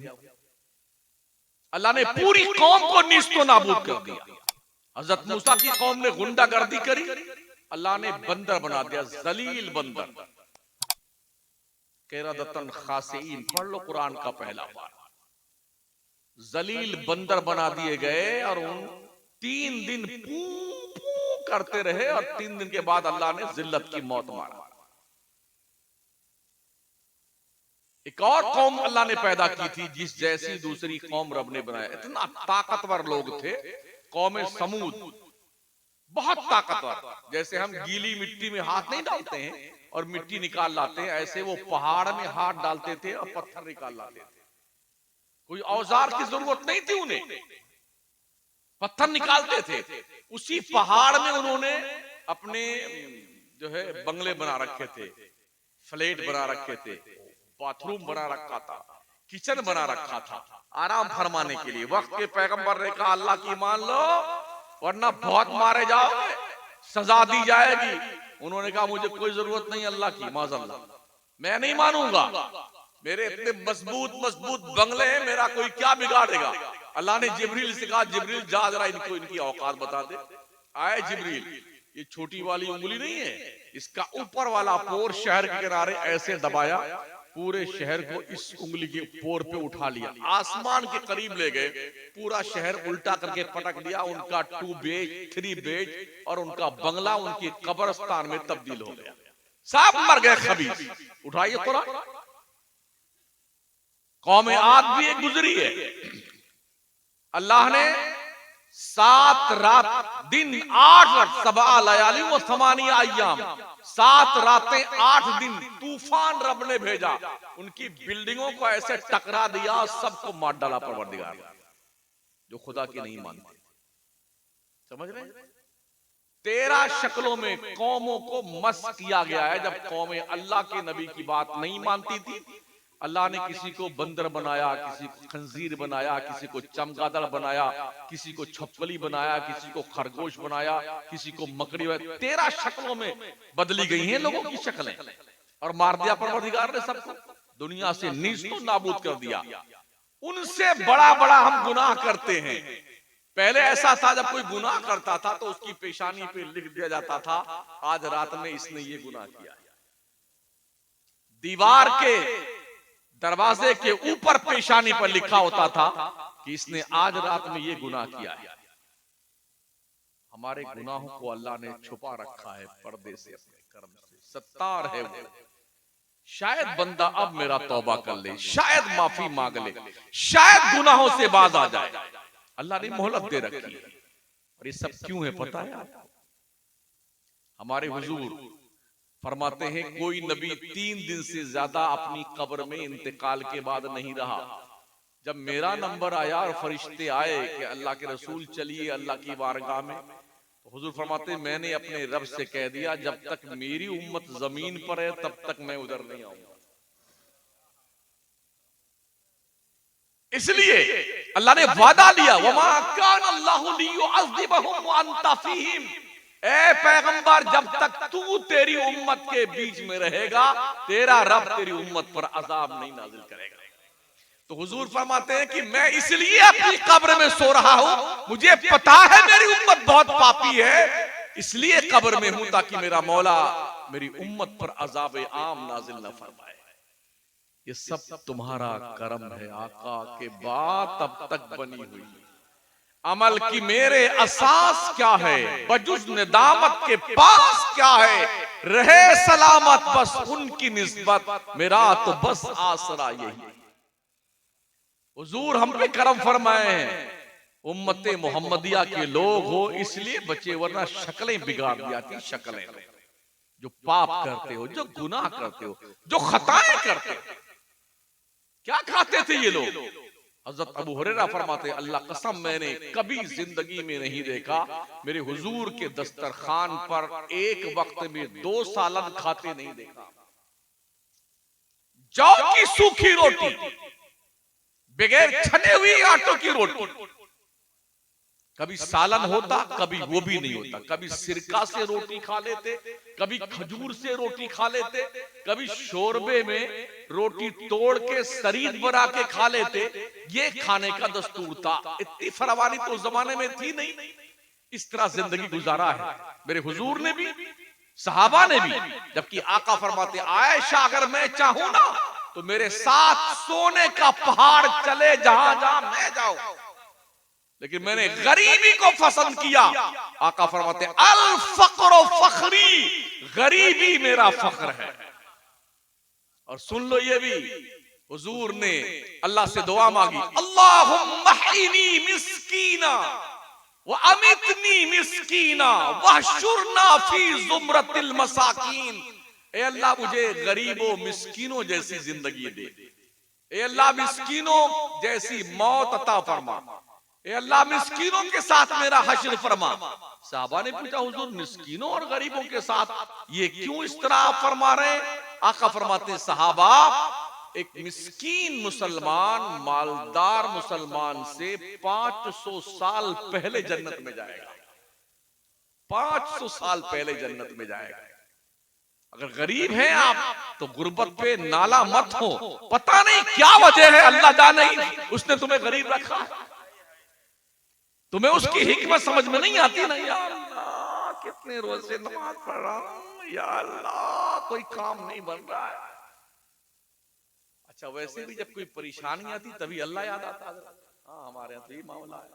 अल्लाह ने पूरी कौम को नीस्तो नाबूद कर दिया। हजरत मूसा की कौम ने गुंडागर्दी करी, अल्लाह ने बंदर बना दिया, जलील बंदर। क़िरादतन खासीन पढ़ लो कुरान का पहला बार। जलील बंदर बना दिए गए और उन 3 दिन पू पू करते रहे और 3 दिन के बाद अल्लाह ने जिल्लत की मौत मारा। एक और कौम अल्लाह ने पैदा की थी जिस जैसी दूसरी कौम रब ने बनाया। इतना ताकतवर लोग थे, कौम समूद, बहुत ताकतवर। जैसे हम गीली मिट्टी में हाथ नहीं डालते हैं और मिट्टी निकाल लाते हैं, ऐसे वो पहाड़ में हाथ डालते थे और पत्थर निकाल लाते थे। कोई औजार की जरूरत नहीं थी उन्हें, पत्थर निकालते थे। उसी पहाड़ में उन्होंने अपने जो है बंगले बना रखे थे, फ्लैट बना रखे थे, बाथरूम बना रखा था, किचन बना रखा था, आराम फरमाने के लिए। वक्त के पैगंबर ने कहा अल्लाह की मान लो वरना बहुत मारे जाओगे, सजा दी जाएगी। उन्होंने कहा मुझे कोई जरूरत नहीं अल्लाह की, माज़अल्लाह मैं नहीं मानूंगा, मेरे इतने मजबूत मजबूत बंगले हैं, मेरा कोई क्या बिगाड़ेगा। अल्लाह ने जिब्रील से कहा जिब्रील जा जरा इनको इनकी औकात बता दे। आए जिब्रील, ये छोटी वाली उंगली नहीं है, इसका ऊपर वाला पोर शहर के किनारे ऐसे दबाया, पूरे शहर को इस उंगली के पोर पे उठा लिया, आसमान के करीब ले गए, पूरा शहर उल्टा करके पटक दिया। उनका 2 बेज 3 बेज और उनका बंगला उनके कब्रिस्तान में तब्दील हो गया। सब मर गए खबीस। उठाइए कुरान। कौम आद भी एक गुजरी है। अल्लाह ने 7 रात दिन 8 सबा लयाली व समानिया अय्याम, 7 रातें 8 दिन तूफान रब ने भेजा, उनकी बिल्डिंगों को ऐसे टकरा दिया, सबको मार डाला परवरदिगार जो खुदा की नहीं मानते। समझ रहे हैं? 13 शक्लों में कौमों को मस्त किया गया है। जब कौमें अल्लाह के नबी की बात नहीं मानती थी, अल्लाह ने किसी को बंदर बनाया, किसी को खंजीर बनाया, किसी को चमगादड़ बनाया, किसी को छपकली बनाया, किसी को खरगोश बनाया, किसी को मकड़ी बनाया। 13 शक्लों में बदली गई हैं लोगों की शक्लें और मार दिया परवरदिगार ने सबको, दुनिया से नीस्तो नाबूद कर दिया। उनसे बड़ा बड़ा हम गुनाह करते हैं। पहले ऐसा था जब कोई गुनाह करता था तो उसकी पेशानी पे लिख दिया जाता था आज रात में इसने ये गुनाह किया। दीवार के दरवाजे के ऊपर पेशानी पर लिखा होता था कि इसने आज रात में ये गुनाह किया है। हमारे गुनाहों को अल्लाह ने छुपा रखा है पर्दे से, अपने कर्म से, सत्तार है वो। शायद बंदा अब मेरा तौबा कर ले, शायद माफी मांग ले, शायद गुनाहों से बाज आ जाए। अल्लाह ने मोहलत दे रखी है। और ये सब क्यों है पता है आपको? हमारे हुजूर फरमाते हैं कोई नबी 3 दिन से ज्यादा अपनी कब्र में इंतकाल के बाद नहीं रहा। जब मेरा नंबर आया और फरिश्ते आए कि अल्लाह के रसूल चलिए अल्लाह की बारगाह में, तो हुजूर फरमाते मैंने अपने रब से कह दिया जब तक मेरी उम्मत जमीन पर है तब तक मैं उधर नहीं आऊंगा। इसलिए अल्लाह ने वादा लिया वमा कान अल्लाहु लियुअज़्ज़िबहुम व अंता फीहिम, ए पैगंबर जब तक तू तेरी उम्मत के बीच में रहेगा तेरा रब तेरी उम्मत पर अजाब नहीं नाजिल करेगा। तो हुजूर फरमाते हैं कि मैं इसलिए अपनी कब्र में सो रहा हूं, मुझे पता है मेरी उम्मत बहुत पापी है, इसलिए कब्र में हूं ताकि मेरा मौला मेरी उम्मत पर अजाब आम नाजिल न फरमाए। ये सब तुम्हारा करम है आका के बाद तब तक बनी हुई। अमल की मेरे असास क्या है, बजुज निदामत के पास क्या है, रहे सलामत बस उनकी निस्बत, मेरा तो बस आसरा यही। हुजूर हम पे करम फरमाए हैं, उम्मते मोहम्मदिया के लोग हो इसलिए बचे, वरना शक्लें बिगाड़ दी जाती। शक्लें जो पाप करते हो, जो गुनाह करते हो, जो खताएं करते हो। क्या खाते थे ये लोग? हजरत अबू हुरैरा फरमाते अल्लाह कसम मैंने कभी जिंदगी में नहीं देखा मेरे हुजूर के दस्तरखान पर एक वक्त में 2 सालन खाते नहीं देखा। जौ की सूखी रोटी, बगैर छने हुई आटों की रोटी, कभी सालन होता, कभी वो भी नहीं होता, कभी सिरका से रोटी खा लेते, कभी खजूर से रोटी खा लेते, कभी शोरबे में रोटी तोड़ के शरीर बना के खा लेते। ये खाने का दस्तूर था। इतनी फरावानी तो उस जमाने में थी नहीं। इस तरह जिंदगी गुजारा है मेरे हुजूर ने भी, सहाबा ने भी। जबकि आका फरमाते, आयशा अगर मैं चाहूं ना तो मेरे साथ सोने का पहाड़ चले जहां जहां मैं जाऊं, लेकिन मैंने गरीबी को पसंद किया। आका फरमाते, अल फक्र फखरी, गरीबी मेरा फख्र है। और सुन लो ये भी, हुजूर ने अल्लाह से दुआ मांगी, अल्लाहुम्मा अहयिनी मिस्कीना व अमितनी मिस्कीना वहशुरना फी ज़ुमरतिल मसाकीन। ए अल्लाह मुझे गरीबों मिस्कीनों जैसी जिंदगी दे, ए अल्लाह मिस्कीनों जैसी मौत अता फरमा, ए अल्लाह मिस्कीनों के साथ मेरा हश्र फरमा। साहबा ने पूछा, हुजूर मिस्कीनों और गरीबों के साथ ये क्यों इस तरह आप फरमा रहे हैं? आका फरमाते, सहाबा, एक मिस्कीन मुसलमान मालदार मुसलमान से 500 साल पहले जन्नत में जाएगा। 500 साल पहले जन्नत में जाएगा। अगर गरीब हैं आप तो गुर्बत पे नाला मत हो। पता नहीं क्या वजह है, अल्लाह जाने ही उसने तुम्हें गरीब रखा है। तुम्हें उसकी हिकमत समझ में नहीं आती ना। या अल्लाह, कितने रोज से नमाज पढ़ रहा हूं, या अल्लाह कोई काम नहीं बन रहा है। अच्छा, वैसे भी जब कोई परेशानी आती तभी अल्लाह याद आता है। हाँ, हमारे यहाँ तो ये मामला है।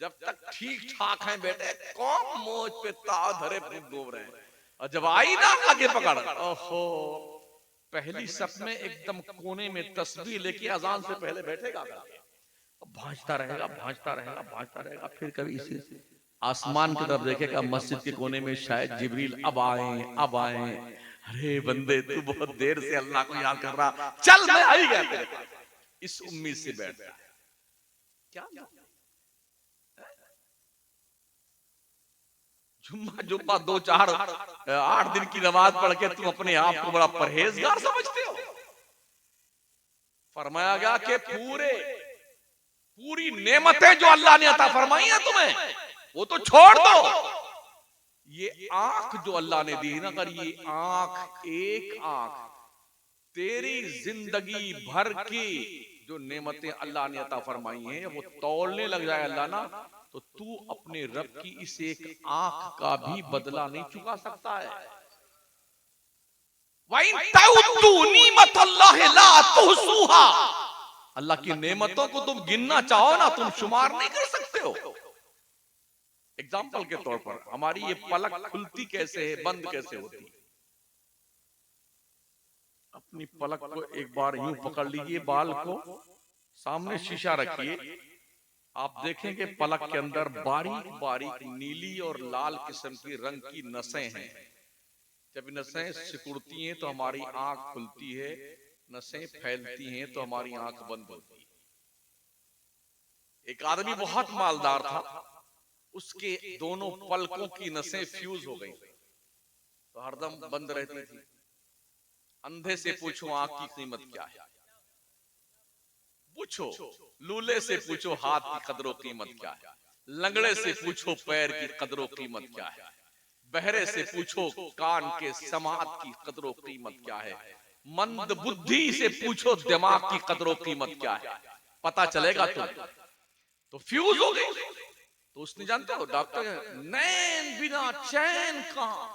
जब तक ठीक ठाक हैं बेटे, कौन मोज पे ताव धरे डूब रहे हैं, और जब आई ना अल्लाह के पकड़, ओहो, पहली सफ में एकदम कोने में तस्बीह लेके अजान से पहले बैठेगा, भांजता रहेगा, भांजता रहेगा, भांजता रहेगा। फिर कभी इसी आसमान की तरफ देखेगा, मस्जिद के कोने में शायद जिब्रील अब आए, अब आए। अरे बंदे, तू बहुत देर से अल्लाह को याद कर रहा, चल मैं आ ही गया तेरे पास। इस उम्मीद से बैठता है। क्या जुम्मा जुम्मा 2-4-8 दिन की नमाज पढ़ के तुम अपने आप को बड़ा परहेजगार समझते हो। फरमाया गया कि पूरी नेमतें जो अल्लाह ने अता फरमाई है तुम्हें, वो तो छोड़ दो। ये आंख जो अल्लाह ने दी ना, अगर ये आंख, एक आंख तेरी जिंदगी भर की जो नेमतें अल्लाह ने अता फरमाई हैं वो तौलने लग जाए अल्लाह ना, तो तू अपने रब की इस एक आंख का भी बदला नहीं चुका सकता है। अल्लाह की नेमतों को तुम गिनना चाहो ना, तुम शुमार नहीं कर सकते हो। एग्जाम्पल के तौर पर, हमारी ये पलक खुलती कैसे है, बंद कैसे होती है? अपनी पलक को एक बार यूं पकड़ लीजिए, बाल को सामने शीशा रखिए, आप देखेंगे पलक के अंदर बारीक बारीक नीली और लाल किस्म की रंग की नसें हैं। जब नसें सिकुड़ती हैं तो हमारी आंख खुलती है, नसें फैलती हैं तो हमारी आंख बंद होती है। एक आदमी बहुत मालदार था, उसके दोनों पलकों की नसें फ्यूज हो गई, तो हरदम बंद रहती थी। अंधे से पूछो आंख की कीमत क्या है, पूछो। लूले से पूछो हाथ की कदरों कीमत क्या है, लंगड़े से पूछो पैर की कदरों कीमत क्या है, बहरे से पूछो कान के समात की कदरों कीमत क्या है, मंद बुद्धि से पूछो दिमाग की कदरों कीमत क्या है। पता चलेगा तो फ्यूज हो गई। तो उसने, जानते हो डॉक्टर, नैन बिना चैन कहां,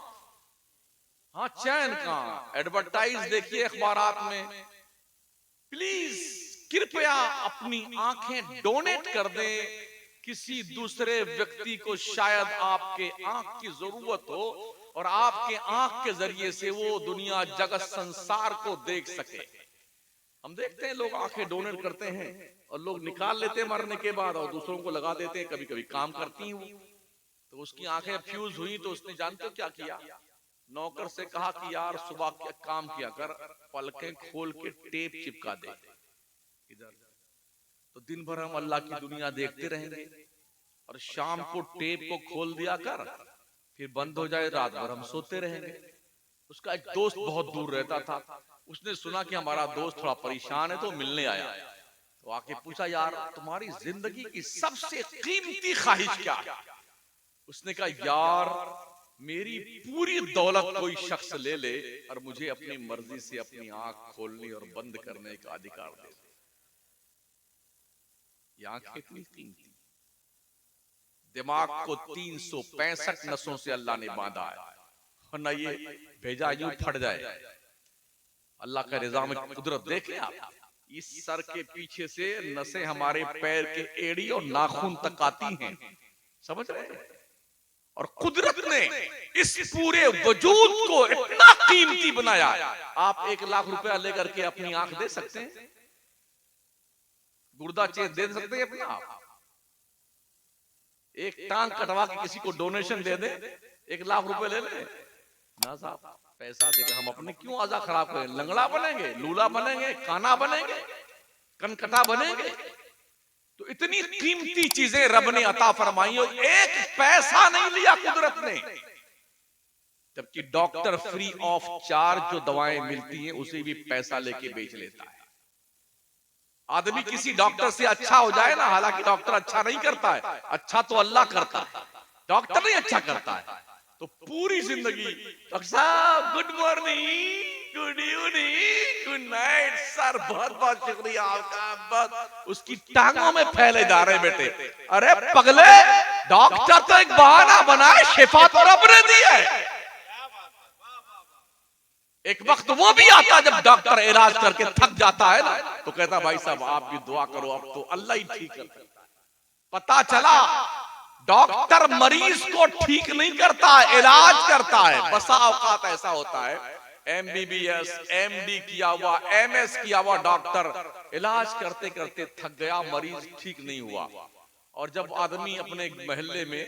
हाँ चैन कहां। एडवर्टाइज देखिए अखबारात में, प्लीज कृपया अपनी आंखें डोनेट कर दें किसी दूसरे व्यक्ति को, शायद आपके आंख की जरूरत हो और आपके आंख के जरिए से वो दुनिया जगत संसार को देख सके। हम देखते हैं लोग आंखें डोनेट करते हैं और लोग निकाल लेते हैं मरने के बाद और दूसरों को लगा देते हैं। कभी कभी काम करती हूँ, तो उसकी आंखें फ्यूज हुई तो उसने, जानते हो क्या किया? नौकर से कहा कि यार सुबह क्या काम किया कर, पलकें खोल के टेप चिपका दे इधर, तो दिन भर हम अल्लाह की दुनिया देखते रहेंगे, और शाम को टेप को खोल दिया कर, फिर बंद हो जाए, रात भर हम सोते रहेंगे। उसका एक दोस्त बहुत दूर रहता था, उसने सुना कि हमारा दोस्त थोड़ा परेशान है तो मिलने आया। तो तो आके पूछा, यार तुम्हारी जिंदगी की सबसे कीमती ख्वाहिश क्या है? उसने कहा, यार मेरी पूरी दौलत कोई शख्स ले ले और मुझे अपनी मर्जी से अपनी आंख खोलने और बंद करने का अधिकार दे दे। ये आंख कितनी कीमती, दिमाग को 365 नसों से अल्लाह ने बांधा है, वरना ये भेजा यूं फट जाए। अल्लाह का निजाम कुदरत देखें आप, इस सर के पीछे से नसें हमारे पैर के एड़ी और नाखून तक आती हैं, समझ रहे हैं? और कुदरत ने इस पूरे वजूद को इतना कीमती बनाया। आप 1 लाख रुपया लेकर के अपनी आंख दे सकते हैं? गुर्दा चेंज दे सकते हैं अपना आप? एक टांग कटवा के किसी को डोनेशन दे दे, 1 लाख रुपए ले ले ना साहब, पैसा देकर हम अपने क्यों आजा खराब करें? लंगड़ा बनेंगे, लूला बनेंगे, काना बनेंगे, कनकटा बनेंगे। तो इतनी कीमती चीजें रब ने अता फरमाई और 1 पैसा नहीं लिया कुदरत ने। जबकि डॉक्टर फ्री ऑफ चार्ज जो दवाएं मिलती हैं उसे भी पैसा लेके बेच लेता है। आदमी किसी डॉक्टर से अच्छा हो जाए ना, हालांकि डॉक्टर अच्छा नहीं करता है, अच्छा तो अल्लाह करता है, डॉक्टर नहीं अच्छा करता है। तो पूरी जिंदगी डॉक्टर साहब good morning, good evening, good night sir, बहुत बहुत शुक्रिया आपका, बस उसकी टांगों में फैले जा रहे बेटे। अरे पगले, डॉक्टर तो एक बहाना बनाए, शिफा तो रब ने दी है। एक वक्त वो भी आता जब डॉक्टर इलाज करके थक जाता है ना, तो कहता भाई साहब आप भी दुआ करो, अब तो अल्लाह ही ठीक करता। पता चला डॉक्टर मरीज को ठीक नहीं करता, इलाज करता है। बसा औकात ऐसा होता है, MBBS, MD किया हुआ, MS किया हुआ डॉक्टर इलाज करते करते थक गया, मरीज ठीक नहीं हुआ। और जब आदमी अपने मोहल्ले में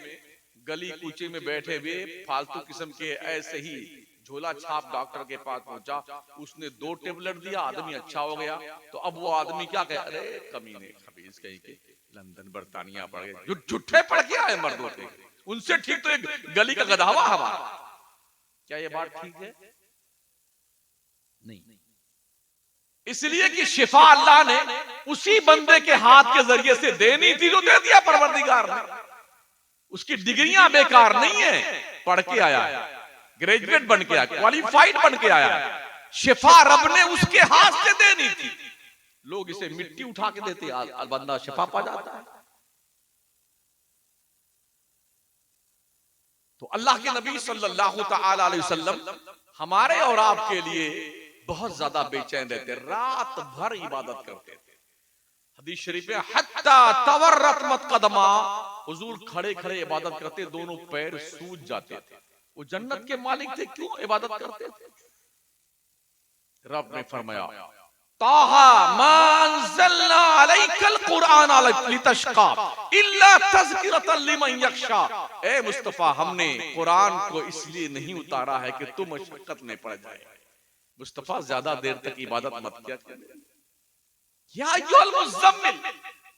गली कूचे में बैठे हुए फालतू किस्म के ऐसे ही झोला छाप डॉक्टर के पास पहुंचा, उसने 2 टेबलेट दिया, आदमी अच्छा हो गया। तो अब वो आदमी क्या कहे, अरे कमीने खबीज कहीं के लंदन बर्तानिया पड़ गए, झूठे पड़ के आए मर्दों के, उनसे ठीक तो एक गली का गधावा हमारा। क्या ये बात ठीक है? नहीं। इसलिए कि शिफा अल्लाह ने उसी बंदे के हाथ के जरिए से देनी थी जो दे दिया परवरदिगार ने। उसकी डिग्रियां बेकार नहीं है, पढ़ के आया, ग्रेजुएट बन के आया, क्वालिफाइड बन के आया। शिफा रब ने उसके हाथ से देनी थी। लोग इसे मिट्टी उठा के देते, बंदा शिफा पा जाता है। तो अल्लाह के नबी सल्लल्लाहु तआला अलैहि वसल्लम हमारे और आपके लिए बहुत ज्यादा बेचैन रहते, रात भर इबादत करते थे। हदीस शरीफ में हत्ता तवर्रत मत कदमा, हुजूर खड़े खड़े इबादत करते, दोनों पैर सूज जाते थे। वो जन्नत के मालिक थे, क्यों इबादत करते थे? रब ने फरमाया, ताहा मा अंज़लना अलैकल कुरआन लितशका इल्ला तज़किरतन लिमन यख्शा। ए मुस्तफा, हमने कुरान को इसलिए नहीं उतारा है कि तुम मशक्कत में पड़ जाए। मुस्तफा ज्यादा देर तक इबादत मत किया करो। या अय्युहल मुज़म्मिल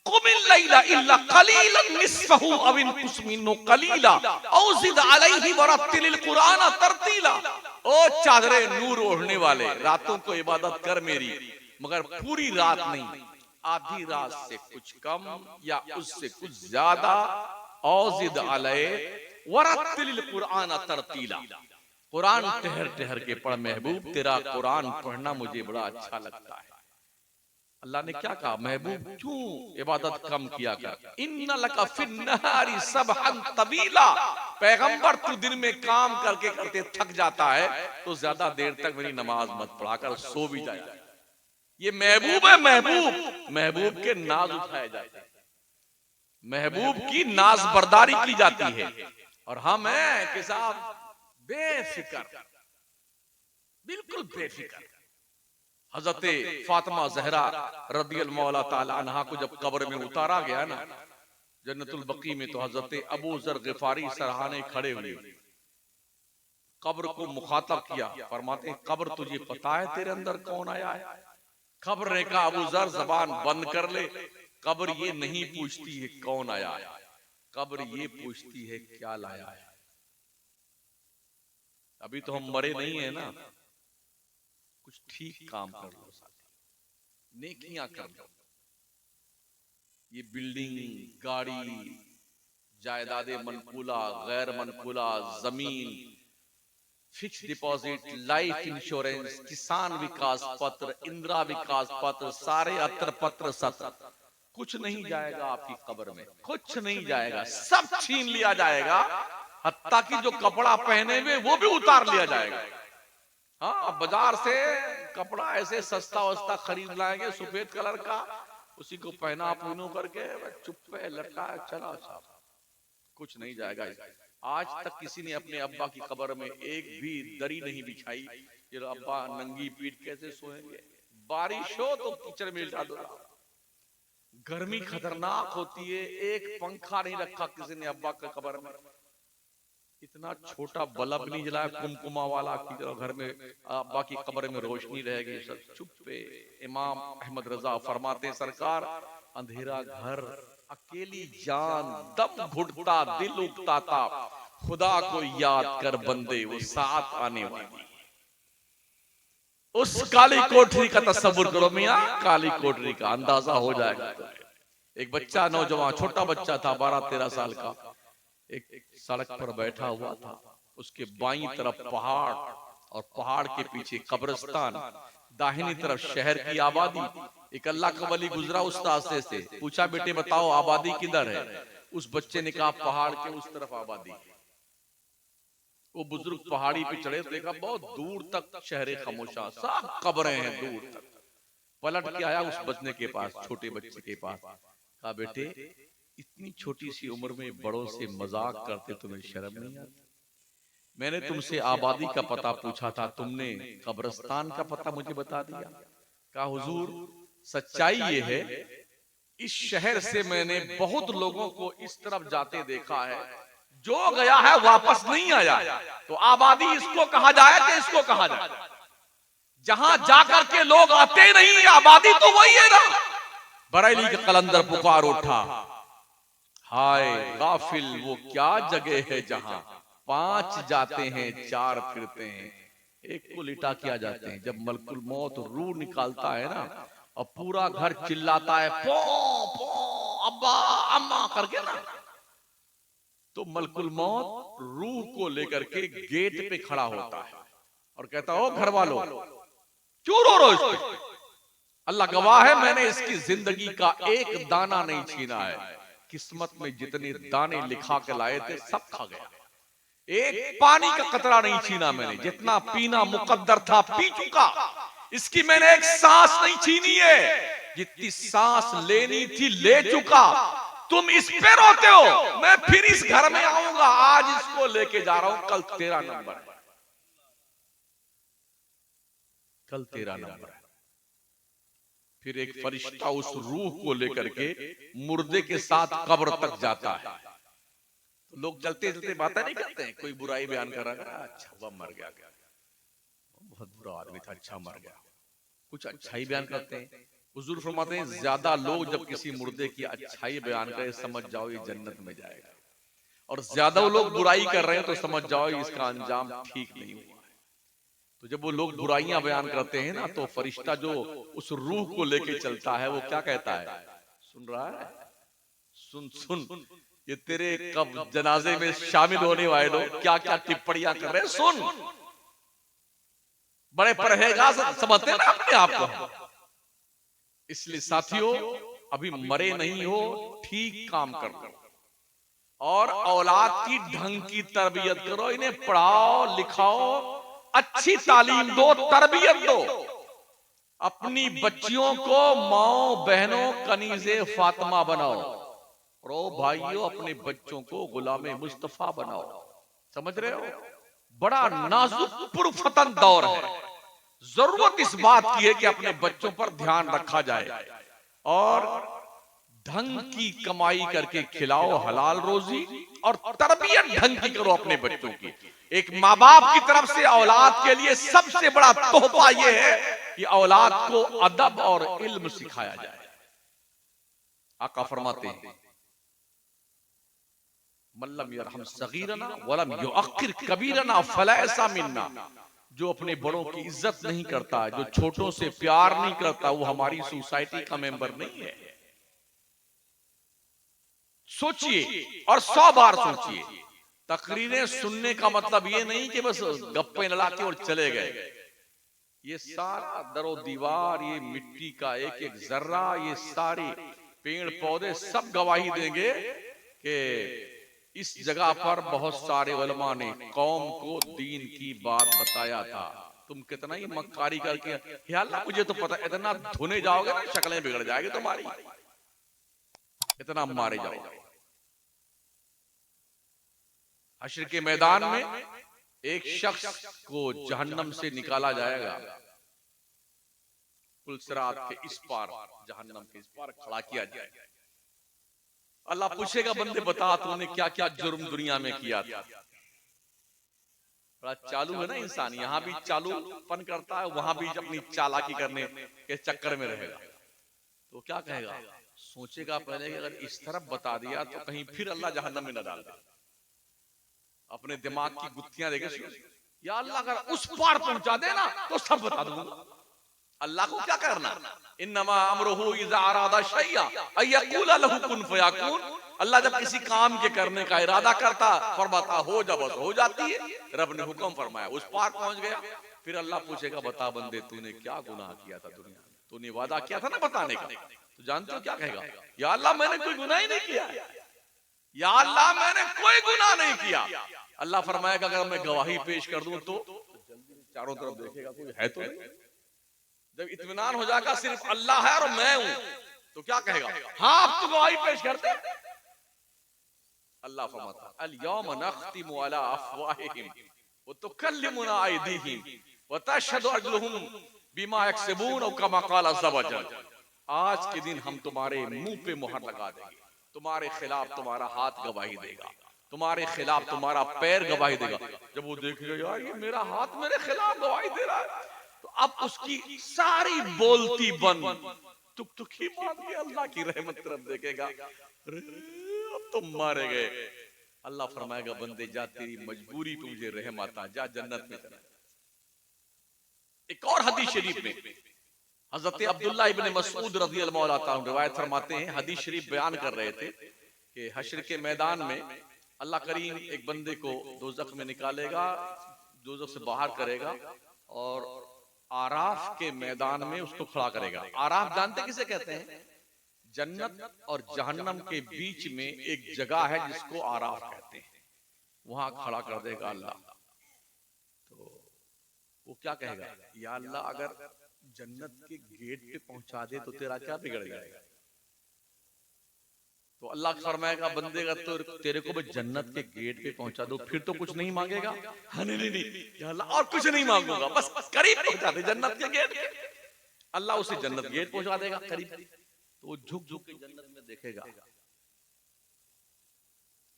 कुमिल लैला इल्ला कलीलन निस्फहु अव इनकुस मिन्हु कलीला औ ज़िद अलैहि वरत्तिलिल कुरान तरतीला। ओ चादरे नूर ओढ़ने वाले, रातों को इबादत कर मेरी, मगर पूरी रात नहीं, आधी रात से कुछ कम या उससे कुछ ज्यादा। औ ज़िद अलैहि वरत्तिलिल कुरान तरतीला, कुरान ठहर ठहर के पढ़ महबूब, तेरा कुरान पढ़ना मुझे बड़ा अच्छा लगता है। अल्लाह ने क्या कहा, महबूब क्यों इबादत कम किया कर? इन्ना लका फिन्नहारी सबहन तवीला, पैगंबर तू दिन में काम करके करते थक जाता है तो ज्यादा देर तक मेरी नमाज मत पढ़ा कर, सो भी जाए। ये महबूब है, महबूब, महबूब के नाज उठाए जाते हैं, महबूब की नाज बर्दारी की जाती है। और हम हैं कि साहब बेफिक्र, बिल्कुल बेफिक्र। हजरत फातिमा ज़हरा रदियल्लाहु ताला अन्हा को जब कब्र में उतारा गया ना जन्नतुल बकी में, तो हजरत अबू ज़र ग़िफ़ारी सरहाने खड़े हुए, कब्र को मुखातब किया, फरमाते हैं कब्र तुझे पता है तेरे अंदर कौन आया है? कब्र ने कहा अबू ज़र ज़बान बंद कर ले, कब्र ये नहीं पूछती है कौन आया है, कब्र ये पूछती है क्या लाया है। अभी तो हम मरे नहीं है ना, कुछ ठीक काम कर लो, नेकियां कर लो, ये बिल्डिंग, गाड़ी, जायदादे मनकूला, गैर मनकूला, जमीन, फिक्स डिपॉजिट, लाइफ इंश्योरेंस, किसान विकास पत्र, इंदिरा विकास पत्र, सारे अत्र पत्र सत्र, कुछ नहीं जाएगा आपकी कब्र में, कुछ नहीं जाएगा, सब छीन लिया जाएगा। हत्ता कि जो कपड़ा पहने हुए वो भी उतार लिया जाएगा। हाँ, बाजार से कपड़ा ऐसे सस्ता वस्ता खरीद लाएंगे सफेद कलर का, उसी को पहना पुनू करके चुप पे लटका चला साहब, कुछ नहीं जाएगा। आज तक किसी ने अपने अब्बा की कब्र में एक भी दरी नहीं बिछाई, ये अब्बा नंगी पीठ कैसे सोएंगे? बारिश हो तो कीचड़ में लिटा दो, गर्मी खतरनाक होती है, एक पंखा नहीं रखा किसी ने अब्बा की कब्र में, इतना छोटा बल्ब नहीं जलाया कुमकुमा वाला कि घर में अब्बा की कब्र में रोशनी रहेगी। सब चुप पे। इमाम अहमद रजा फरमाते हैं, सरकार अंधेरा घर, अकेली जान, दम घुटता, दिल उगता था, खुदा को याद कर बंदे वो साथ आने वाली। उस काली कोठरी का तस्वुर करो मियां, काली कोठरी का अंदाजा हो जाएगा। एक बच्चा, नौजवान छोटा बच्चा था 12-13 साल का, एक सड़क पर बैठा हुआ था, उसके बाईं तरफ पहाड़ और पहाड़ के पीछे कब्रिस्तान, दाहिनी तरफ शहर की आबादी। एक अल्लाह का वली गुजरा उस रास्ते से, पूछा बेटे बताओ आबादी किधर है? उस बच्चे ने कहा पहाड़ के उस तरफ आबादी। वो बुजुर्ग पहाड़ी पे चढ़े, देखा बहुत दूर तक शहरे खामोशा, सब कब्रें हैं दूर तक। पलट के आया उस बच्चे के पास, छोटे बच्चे के पास, कहा बेटे इतनी छोटी सी उम्र में बड़ों से मजाक करते, तुम्हें शर्म नहीं आती? मैंने तुमसे आबादी का पता पूछा था, तुमने कब्रिस्तान का पता मुझे बता दिया। कहा हुजूर सच्चाई ये है, इस शहर से मैंने बहुत लोगों को इस तरफ जाते देखा है, जो गया है वापस नहीं आया। तो आबादी इसको कहा जाए कि इसको कहा जाए? जहां जाकर के लोग आते नहीं, आबादी तो वही है ना। बरेली के कलंदर पुकार उठा, हाय गाफिल वो क्या जगह है जहां 5 जाते हैं 4 फिरते हैं, एक को लिटा किया जाते हैं। जब मलकुल मौत रूह निकालता है ना, और पूरा घर चिल्लाता है पो पो अब्बा अम्मा करके ना, तो मलकुल मौत रूह को लेकर के गेट पे खड़ा होता है और कहता हो घर वालों क्यों रो रहे हो? इसको अल्लाह गवाह है, मैंने इसकी जिंदगी का एक दाना नहीं छीना है। किस्मत में जितने दाने लिखा के लाए थे सब खा गया, एक पानी का कतरा नहीं छीना मैंने। जितना पीना मुकद्दर था पी चुका, इसकी मैंने एक सांस नहीं छीनी है, जितनी सांस लेनी थी ले चुका। तुम इस पे रोते हो, मैं फिर इस घर में आऊंगा, आज इसको लेके जा रहा हूं, कल तेरा नंबर है, कल तेरा नंबर है। फिर एक फरिश्ता उस रूह को लेकर के मुर्दे के साथ कब्र तक जाता है। तो लोग चलते चलते बातें नहीं करते हैं, कोई बुराई बयान कर रहा है, अच्छा वह मर गया, बहुत बुरा आदमी था, अच्छा मर गया, कुछ अच्छा ही बयान करते हैं। हुजूर फरमाते हैं ज्यादा लोग जब किसी मुर्दे की अच्छाई बयान करें, समझ जाओ ये जन्नत में जाएगा, और ज्यादा लोग बुराई कर रहे हैं तो समझ जाओ इसका अंजाम ठीक नहीं हुआ है। तो जब वो लोग बुराइयां बयान करते हैं ना, तो फरिश्ता जो उस रूह को लेके चलता है वो क्या कहता है, सुन रहा है, सुन सुन, ये तेरे कब जनाजे में शामिल होने वाले लोग क्या क्या टिप्पणियां कर रहे हैं, सुन। बड़े परहेजगार समझते हैं ना अपने आप को। इसलिए साथियों अभी मरे नहीं हो, ठीक काम करो और औलाद की ढंग की तरबियत करो, इन्हें पढ़ाओ लिखाओ, अच्छी तालीम दो, तरबियत दो। अपनी बच्चियों को माओ बहनों कनीज़े फातिमा बनाओ, और ओ भाइयों अपने बच्चों को गुलामे मुस्तफा बनाओ। समझ रहे हो, बड़ा नाजुक पुरफतन दौर है। जरूरत इस बात की है कि अपने बच्चों पर ध्यान रखा जाए और ढंग की कमाई करके खिलाओ हलाल रोजी, और तरबियत ढंग की करो अपने बच्चों की। एक माँ बाप की तरफ से औलाद के लिए सबसे बड़ा तोहफा यह है कि औलाद को अदब और इल्म सिखाया जाए। आका फरमाते हैं मल्लम यरहम सगीरना वलम युअक्किर कबीरना फलैसा मिन्ना, जो अपने बड़ों की इज्जत नहीं करता, जो छोटों से प्यार नहीं करता, वो हमारी सोसाइटी का मेंबर नहीं है। सोचिए और 100 बार सोचिए। तकरीरें सुनने का मतलब ये नहीं कि बस गप्पे लड़ा के और चले गए। ये सारा दरो दीवार, ये मिट्टी का एक एक जर्रा, ये सारे पेड़ पौधे सब गवाही देंगे कि इस जगह पर बहुत सारे उलमा ने कौम को दीन की बात बताया था। तुम कितना ही मक्कारी करके, या अल्लाह मुझे तो पता, इतना धुने जाओगे ना शक्लें बिगड़ जाएगी तुम्हारी, इतना मारे जाओगे। हश्र के मैदान में एक शख्स को जहन्नम से निकाला जाएगा, पुलसिरात के इस पार, जहन्नम के इस पार खड़ा किया जाएगा। अल्लाह पूछेगा बंदे बता तूने क्या क्या जुर्म दुनिया में किया था। बड़ा चालू है ना इंसान, यहाँ भी चालूपन करता है, वहां भी अपनी चालाकी करने के चक्कर में रहेगा। तो क्या कहेगा, सोचेगा पहले कि अगर इस तरफ बता दिया तो कहीं फिर अल्लाह जहन्नम में न डाल दे। अपने दिमाग की गुत्थियां देखे, या अल्लाह अगर उस पार पहुंचा देना तो सब बता दूंगा। अल्लाह को क्या करना, इन्नमा अमरुहु इज़ा अरादा शैअन अयक़ूला लहु कुन फयकून। अल्लाह जब किसी काम के करने का इरादा करता, फरमाता हो जा, बस हो जाती है। रब ने हुक्म फरमाया, उस पार पहुंच गया। फिर अल्लाह पूछेगा बता बंदे तूने क्या गुनाह किया था दुनिया में, तूने वादा किया था ना बताने का। तो जानते हो क्या कहेगा, या अल्लाह मैंने कोई गुनाह ही नहीं किया, या अल्लाह मैंने कोई गुनाह नहीं किया। अल्लाह फरमाएगा अगर मैं गवाही पेश कर दूं तो जल्दी चारों तरफ देखेगा कोई है तो नहीं। जब इत्मीनान हो जाएगा सिर्फ अल्लाह है और मैं हूं, तो क्या कहेगा, हाँ अब तो गवाही पेश करते। अल्लाह फरमाता अल यौम नख्तिमु अला अफवाहिहिम व तुकल्लिमुना अयदीहिम व तशहदु अर्जुलुहुम बिमा यक्सिबून, और कमा क़ाल अज़्ज़ा वजल। आज के दिन हम तुम्हारे मुंह पे मुहर लगा देंगे, तुम्हारे खिलाफ तुम्हारा हाथ गवाही देगा, तुम्हारे खिलाफ तुम्हारा पैर गवाही देगा। जब वो देखेगा यार ये मेरा हाथ मेरे खिलाफ गवाही दे रहा है, तो अब उसकी सारी बोलती बंद, टुकटुकी मार के अल्लाह की रहमत तरफ देखेगा, अब तुम मारे गए। अल्लाह फरमाएगा बंदे जा तेरी मजबूरी पे मुझे रहम आता, जा जन्नत में चला। एक और हदीस शरीफ में हजरत अब्दुल्लाह इब्न मसऊद रज़ियल्लाहु अन्हु रिवायत फरमाते हैं, हदीस शरीफ बयान कर रहे थे कि हश्र के मैदान में अल्लाह करीम एक बंदे को दोज़ख में निकालेगा, दोज़ख से बाहर करेगा और आराफ के मैदान में उसको खड़ा करेगा। आराफ जानते किसे कहते हैं, जन्नत और जहन्नम के बीच में एक जगह है जिसको आराफ कहते हैं, वहां खड़ा कर देगा अल्लाह। तो वो क्या कहेगा, या अल्लाह अगर जन्नत के गेट पे पहुंचा दे तो तेरा क्या बिगड़ जाएगा। तो अल्लाह फरमाएगा बंदे का तो तेरे को भी जन्नत के गेट पे पहुंचा दो, फिर तो कुछ नहीं मांगेगा। हाँ नहीं नहीं या अल्लाह और कुछ नहीं मांगूंगा, बस करीब पहुंचा दे जन्नत के गेट पे। अल्लाह उसे जन्नत गेट पहुंचा देगा करीब। तो वो झुक झुक के जन्नत में देखेगा,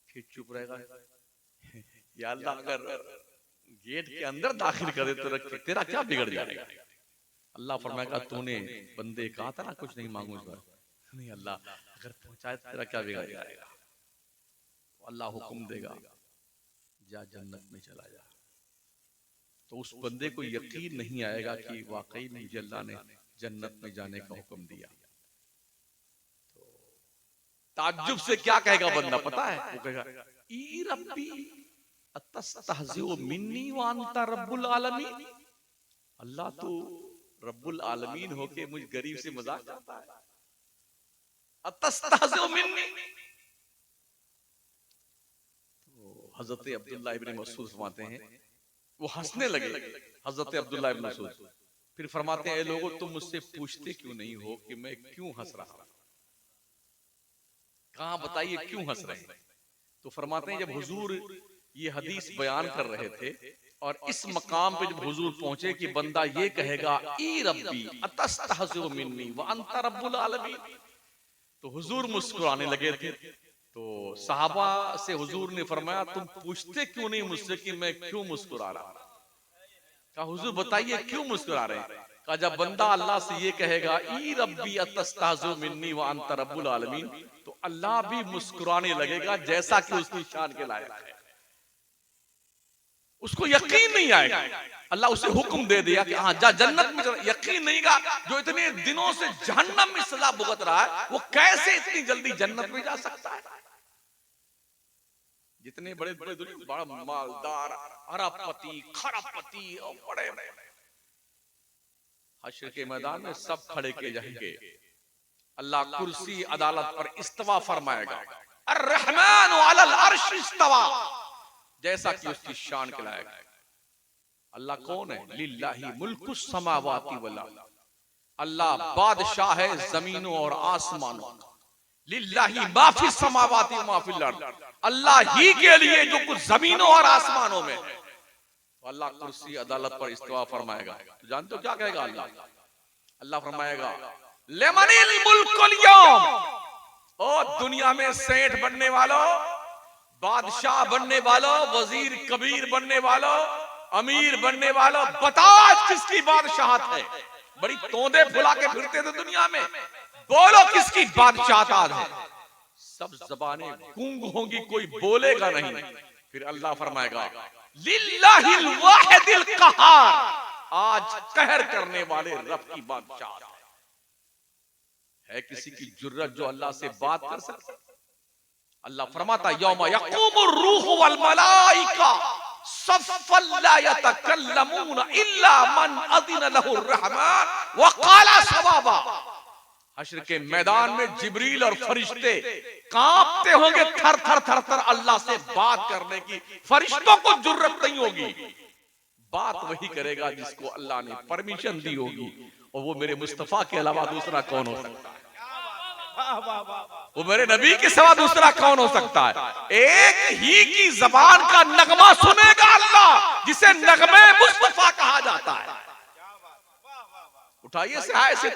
फिर चुप रहेगा। या अल्लाह अगर गेट के अंदर दाखिल कर दे तो तेरा क्या बिगड़ जाएगा। अल्लाह फरमाएगा तूने बंदे कहा था ना कुछ नहीं मांगूंगा। नहीं अल्लाह अगर पहुंचाए तो तेरा क्या बिगड़ जाएगा। अल्लाह हुक्म देगा जा जन्नत में चला जा। तो उस बंदे को यकीन नहीं आएगा कि वाकई में मुझे अल्लाह ने जन्नत में जाने का हुक्म दिया। तो ताज्जुब से क्या कहेगा बंदा पता है, वो कहेगा ई रब्बी अतस्तहज़िउ मिन्नी व अंता रब्बुल आलमीन। अल्लाह तो रब्बुल आलमीन होके मुझ गरीब से मजाक करता है। अतस्तहज़िउ मिन्नी। तो हजरत अब्दुल्लाह इब्न मसऊद फरमाते हैं वो हंसने लगे। हजरत अब्दुल्लाह इब्न मसऊद फिर फरमाते हैं लोगों तुम मुझसे पूछते क्यों नहीं हो कि मैं क्यों हंस रहा हूं, कहां बताइए क्यों हंस रहे हैं। तो फरमाते हैं जब हुजूर ये हदीस बयान कर रहे थे और इस मकाम पे जब हुजूर पहुंचे कि बंदा ये कहेगा ई रब्बी अतस्तहज़िउ मिन्नी व अंता रब्बुल आलमीन, तो हुजूर मुस्कुराने लगे थे। तो सहाबा से हुजूर ने फरमाया तुम पूछते क्यों नहीं मुझसे कि मैं क्यों मुस्कुरा रहा हूं। कहा हुजूर बताइए क्यों मुस्कुरा रहे हैं। कहा जब बंदा अल्लाह से ये कहेगा ई रब्बी अतस्तहज़िउ मिन्नी व अंता रब्बुल आलमीन, तो अल्लाह भी मुस्कुराने लगेगा जैसा कि उसकी शान के लायक है। उसको यकीन नहीं आएगा। अल्लाह उसे हुक्म दे दिया कि हाँ जा जन्नत में चला। यकीन नहीं का जो इतने दिनों से जहन्नम में सजा भुगत रहा है वो कैसे इतनी जल्दी जन्नत में जा सकता है। जितने बड़े बड़े बड़ा मालदार अरबपति खरबपति और बड़े हश्र के मैदान में सब खड़े किए जाएंगे। अल्लाह कुर्सी अदालत पर इस्तवा फरमाएगा, अर्रहमान अलल अर्श इस्तवा, जैसा कि उसकी शान कहलाएगा। अल्लाह कौन है? लिल्लाही मुल्कुस समावाति वल अर्द, अल्लाह बादशाह है जमीनों और आसमानों का। लिल्लाही मा फिस समावाति व मा फिल अर्द, अल्लाह ही के लिए जो कुछ जमीनों और आसमानों में है। तो अल्लाह कुर्सी अदालत पर इस्तवा फरमाएगा। तो जानते हो क्या कहेगा अल्लाह? अल्लाह फरमाएगा, लिमनिल मुल्कुल यौम, ओ दुनिया में सेठ बनने वालों, बादशाह बनने वालों, वजीर कबीर बनने वालों, अमीर बनने वालों, बताओ किसकी बादशाहत है? बड़ी तोंदे फुला के फिरते थे दुनिया में, बोलो किसकी बादशाहत है? सब जबानें गूंग होंगी, कोई बोलेगा नहीं। फिर अल्लाह फरमाएगा, लिल्लाहिल वाहिदिल कहार, आज कहर करने वाले रब की बादशाहत है किसी की जुर्रत जो अल्लाह से बात कर सकता? अल्लाह फरमाता, यौमा यक़ूमुर रूह वल मलाइका सफ़्फ़न ला यतकल्लमून इल्ला मन अज़िन लहुर रहमान व क़ाला सवाबा। हश्र के मैदान में जिब्रील और फरिश्ते कांपते होंगे, थर थर थर थर अल्लाह से बात करने की। फरिश्तों को जुर्रत नहीं होगी, बात वही करेगा जिसको अल्लाह ने परमिशन दी होगी, और वो मेरे मुस्तफा के अलावा दूसरा कौन हो सकता है? वो मेरे नबी के सिवा दूसरा कौन हो सकता है? एक ही की जबान का नगमा सुनेगा अल्लाह, जिसे नगमे मुस्तफा कहा जाता है। उठाइए से आए से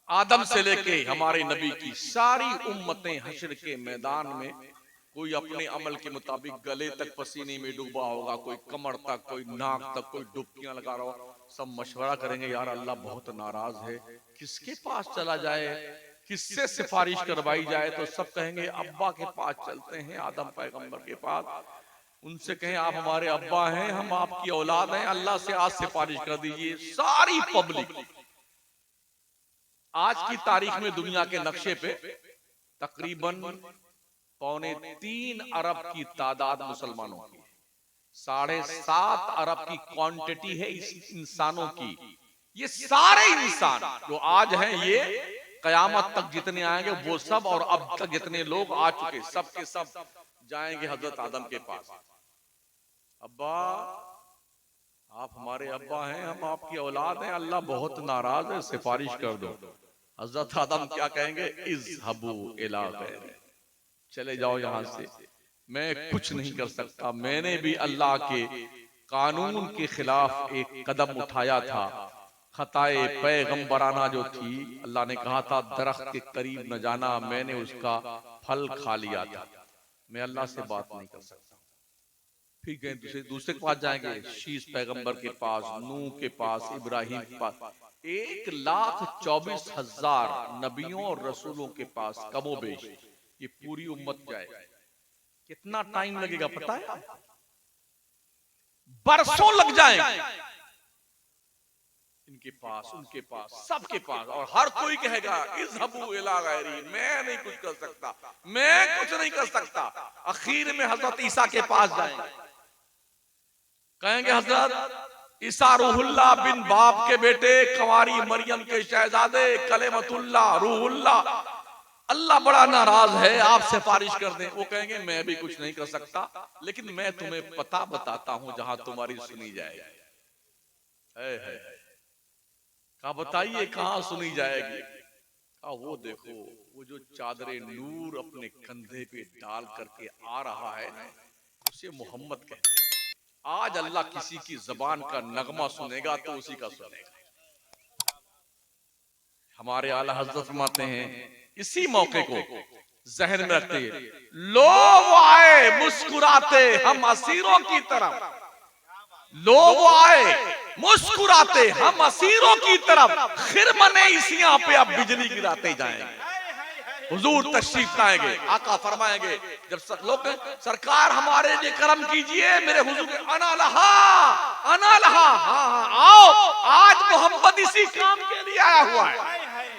आदम से लेके हमारे नबी की सारी उम्मतें हश्र के मैदान में, कोई अपने अमल के मुताबिक गले तक पसीने में डूबा होगा, कोई कमर तक, कोई नाक तक, कोई डुबकियां लगा रहा होगा। सब मशवरा करेंगे, यार अल्लाह बहुत नाराज है, किसके पास चला जाए, किससे सिफारिश करवाई जाए? तो सब कहेंगे अब्बा के पास चलते हैं, आदम पैगंबर के पास, उनसे कहें आप हमारे अब्बा हैं, हम आपकी औलाद हैं, अल्लाह से आज सिफारिश कर दीजिए। सारी पब्लिक, आज की तारीख में दुनिया के नक्शे पे तकरीबन 2.25 अरब की तादाद मुसलमानों की, 7.5 अरब की क्वांटिटी है इस इंसानों की। ये सारे इंसान जो आज हैं, ये कयामत तक जितने आएंगे वो सब, और अब तक जितने लोग आ चुके सब के सब जाएंगे हजरत आदम के पास। अब्बा आप हमारे अब्बा हैं, हम आपकी औलाद हैं, अल्लाह बहुत नाराज है, सिफारिश कर दो। हजरत आदम क्या कहेंगे? इज़हबू इला गैरी, चले जाओ यहां से, मैं कुछ नहीं कर सकता। मैंने भी अल्लाह के कानून के खिलाफ एक कदम उठाया था, खताए पैगंबराना जो थी, अल्लाह ने कहा था दरख्त के करीब न जाना, मैंने उसका फल खा लिया था, मैं अल्लाह से बात नहीं कर सकता। फिर गए दूसरे के पास जाएंगे, शीश पैगंबर के पास, नूह के पास, इब्राहिम के पास, 1,24,000 नबियों और रसूलों के पास कमोबेश ये पूरी उम्मत जाएगी। कितना टाइम लगेगा पता है? बरसों लग जाएंगे इनके पास, उनके पास, सबके पास, और हर कोई कहेगा इज़हबू इला गैरी, मैं नहीं कुछ कर सकता, मैं कुछ नहीं कर सकता। आखिर में हजरत ईसा के पास जाएंगे, कहेंगे हजरत ईसा रूहुल्लाह बिन बाप के बेटे, कंवारी मरियम के शहजादे, कलेमतुल्लाह रूहुल्लाह, अल्लाह बड़ा नाराज है, आप सिफारिश कर दें। वो कहेंगे मैं भी कुछ नहीं कर सकता, लेकिन मैं तुम्हें पता बताता हूं जहां तुम्हारी सुनी जाएगी। कहा बताइए कहां सुनी जाएगी? कहा वो देखो, वो जो चादरे नूर अपने कंधे पे डाल करके आ रहा है ना, उसे मोहम्मद कहते हैं। आज अल्लाह किसी की जबान का नगमा सुनेगा तो उसी का सुनेगा। हमारे आला हजरत फरमाते हैं, इसी मौके को जहन में रखते हैं, लोग आए मुस्कुराते हम असीरों की तरफ, लोग आए मुस्कुराते हम असीरों की तरफ, खिरमने इसियां पे अब बिजली गिराते जाएंगे। हुजूर तशरीफ लाएंगे, आका फरमाएंगे जब लोग सरकार हमारे लिए करम कीजिए, मेरे हुजूर अना लहा, हाँ आओ, आज मोहम्मद इसी काम के लिए आया हुआ है,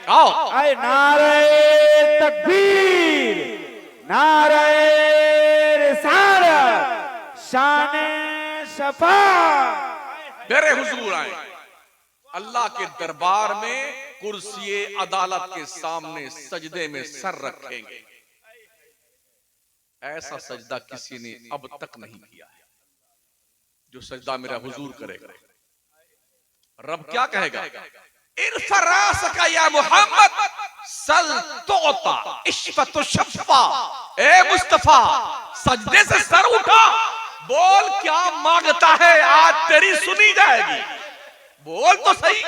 आओ। नारे तकबीर, नारे रिसालत शाने शफाअत। मेरे हुजूर आए अल्लाह के दरबार में कुर्सी अदालत के सामने सजदे में सर रखेंगे। ऐसा सजदा किसी ने अब तक नहीं किया है जो सजदा मेरा हुजूर करेगा। रब क्या कहेगा? इरफरास का या मोहम्मद सल तोता इश्फत शफ़ा। ए मुस्तफा सजदे से सर उठा, बोल क्या मांगता है, आज तेरी सुनी जाएगी। बोल तो सही,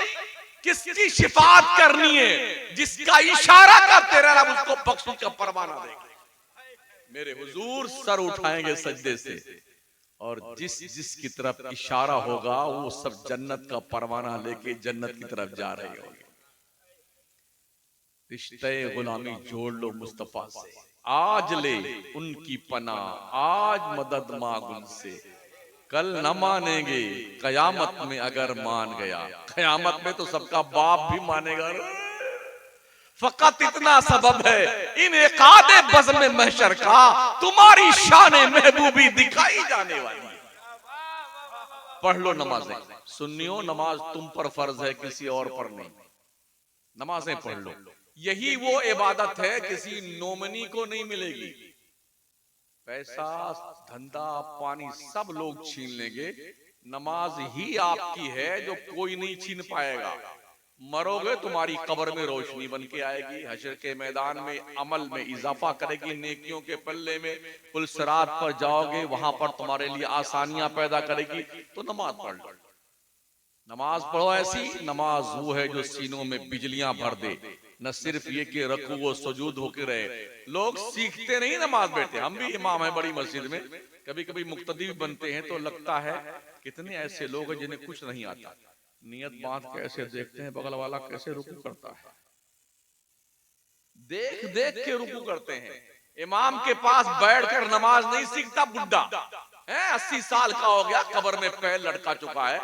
किसकी शिफात करनी है? जिसका इशारा कर तेरा रब उसको बख्शिश का परवाना देगा। मेरे हुजूर सर उठाएंगे सजदे से, और जिस जिस की तरफ इशारा होगा वो सब जन्नत का परवाना लेके जन्नत की तरफ जा रहे होंगे। रिश्ते गुलामी जोड़ लो मुस्तफा से, आज ले उनकी पना, आज मदद मांग उनसे। कल न मानेंगे कयामत में अगर मान गया, कयामत में तो सबका बाप भी मानेगा। फकत इतना सबब है इन एकादे बज़्म में महशर का, तुम्हारी शान महबूबी दिखाई जाने वाली है। पढ़ लो नमाजें, सुन्नियों नमाज तुम पर फर्ज है, किसी और पर नहीं। नमाजें पढ़ लो, यही वो इबादत है किसी नोमनी को नहीं मिलेगी। पैसा धंधा पानी सब लोग छीन लेंगे, नमाज ही आपकी है जो कोई नहीं छीन पाएगा। मरोगे तुम्हारी कब्र में रोशनी बन के आएगी, हशर के मैदान में अमल में इजाफा करेगी, नेकियों के पल्ले में पुल सिरात पर जाओगे, वहां पर तुम्हारे लिए आसानियां पैदा करेगी। तो नमाज पढ़ लो, नमाज पढ़ो। ऐसी नमाज वो है जो सीनों में बिजलियां भर दे, न सिर्फ ये कि रकू वो सुजूद होके रहे। लोग सीखते नहीं नमाज बैठे। हम भी इमाम है बड़ी मस्जिद में, कभी कभी मुक्तदी भी बनते हैं तो लगता है कितने ऐसे लोग हैं जिन्हें कुछ नहीं आता। नियत बांध के ऐसे देखते हैं बगल वाला कैसे रुकू करता है, देख देख के रुकू करते हैं। इमाम के पास बैठकर नमाज नहीं सीखता बुड्ढा है, 80 साल का हो गया, कब्र में पैर लटका चुका है।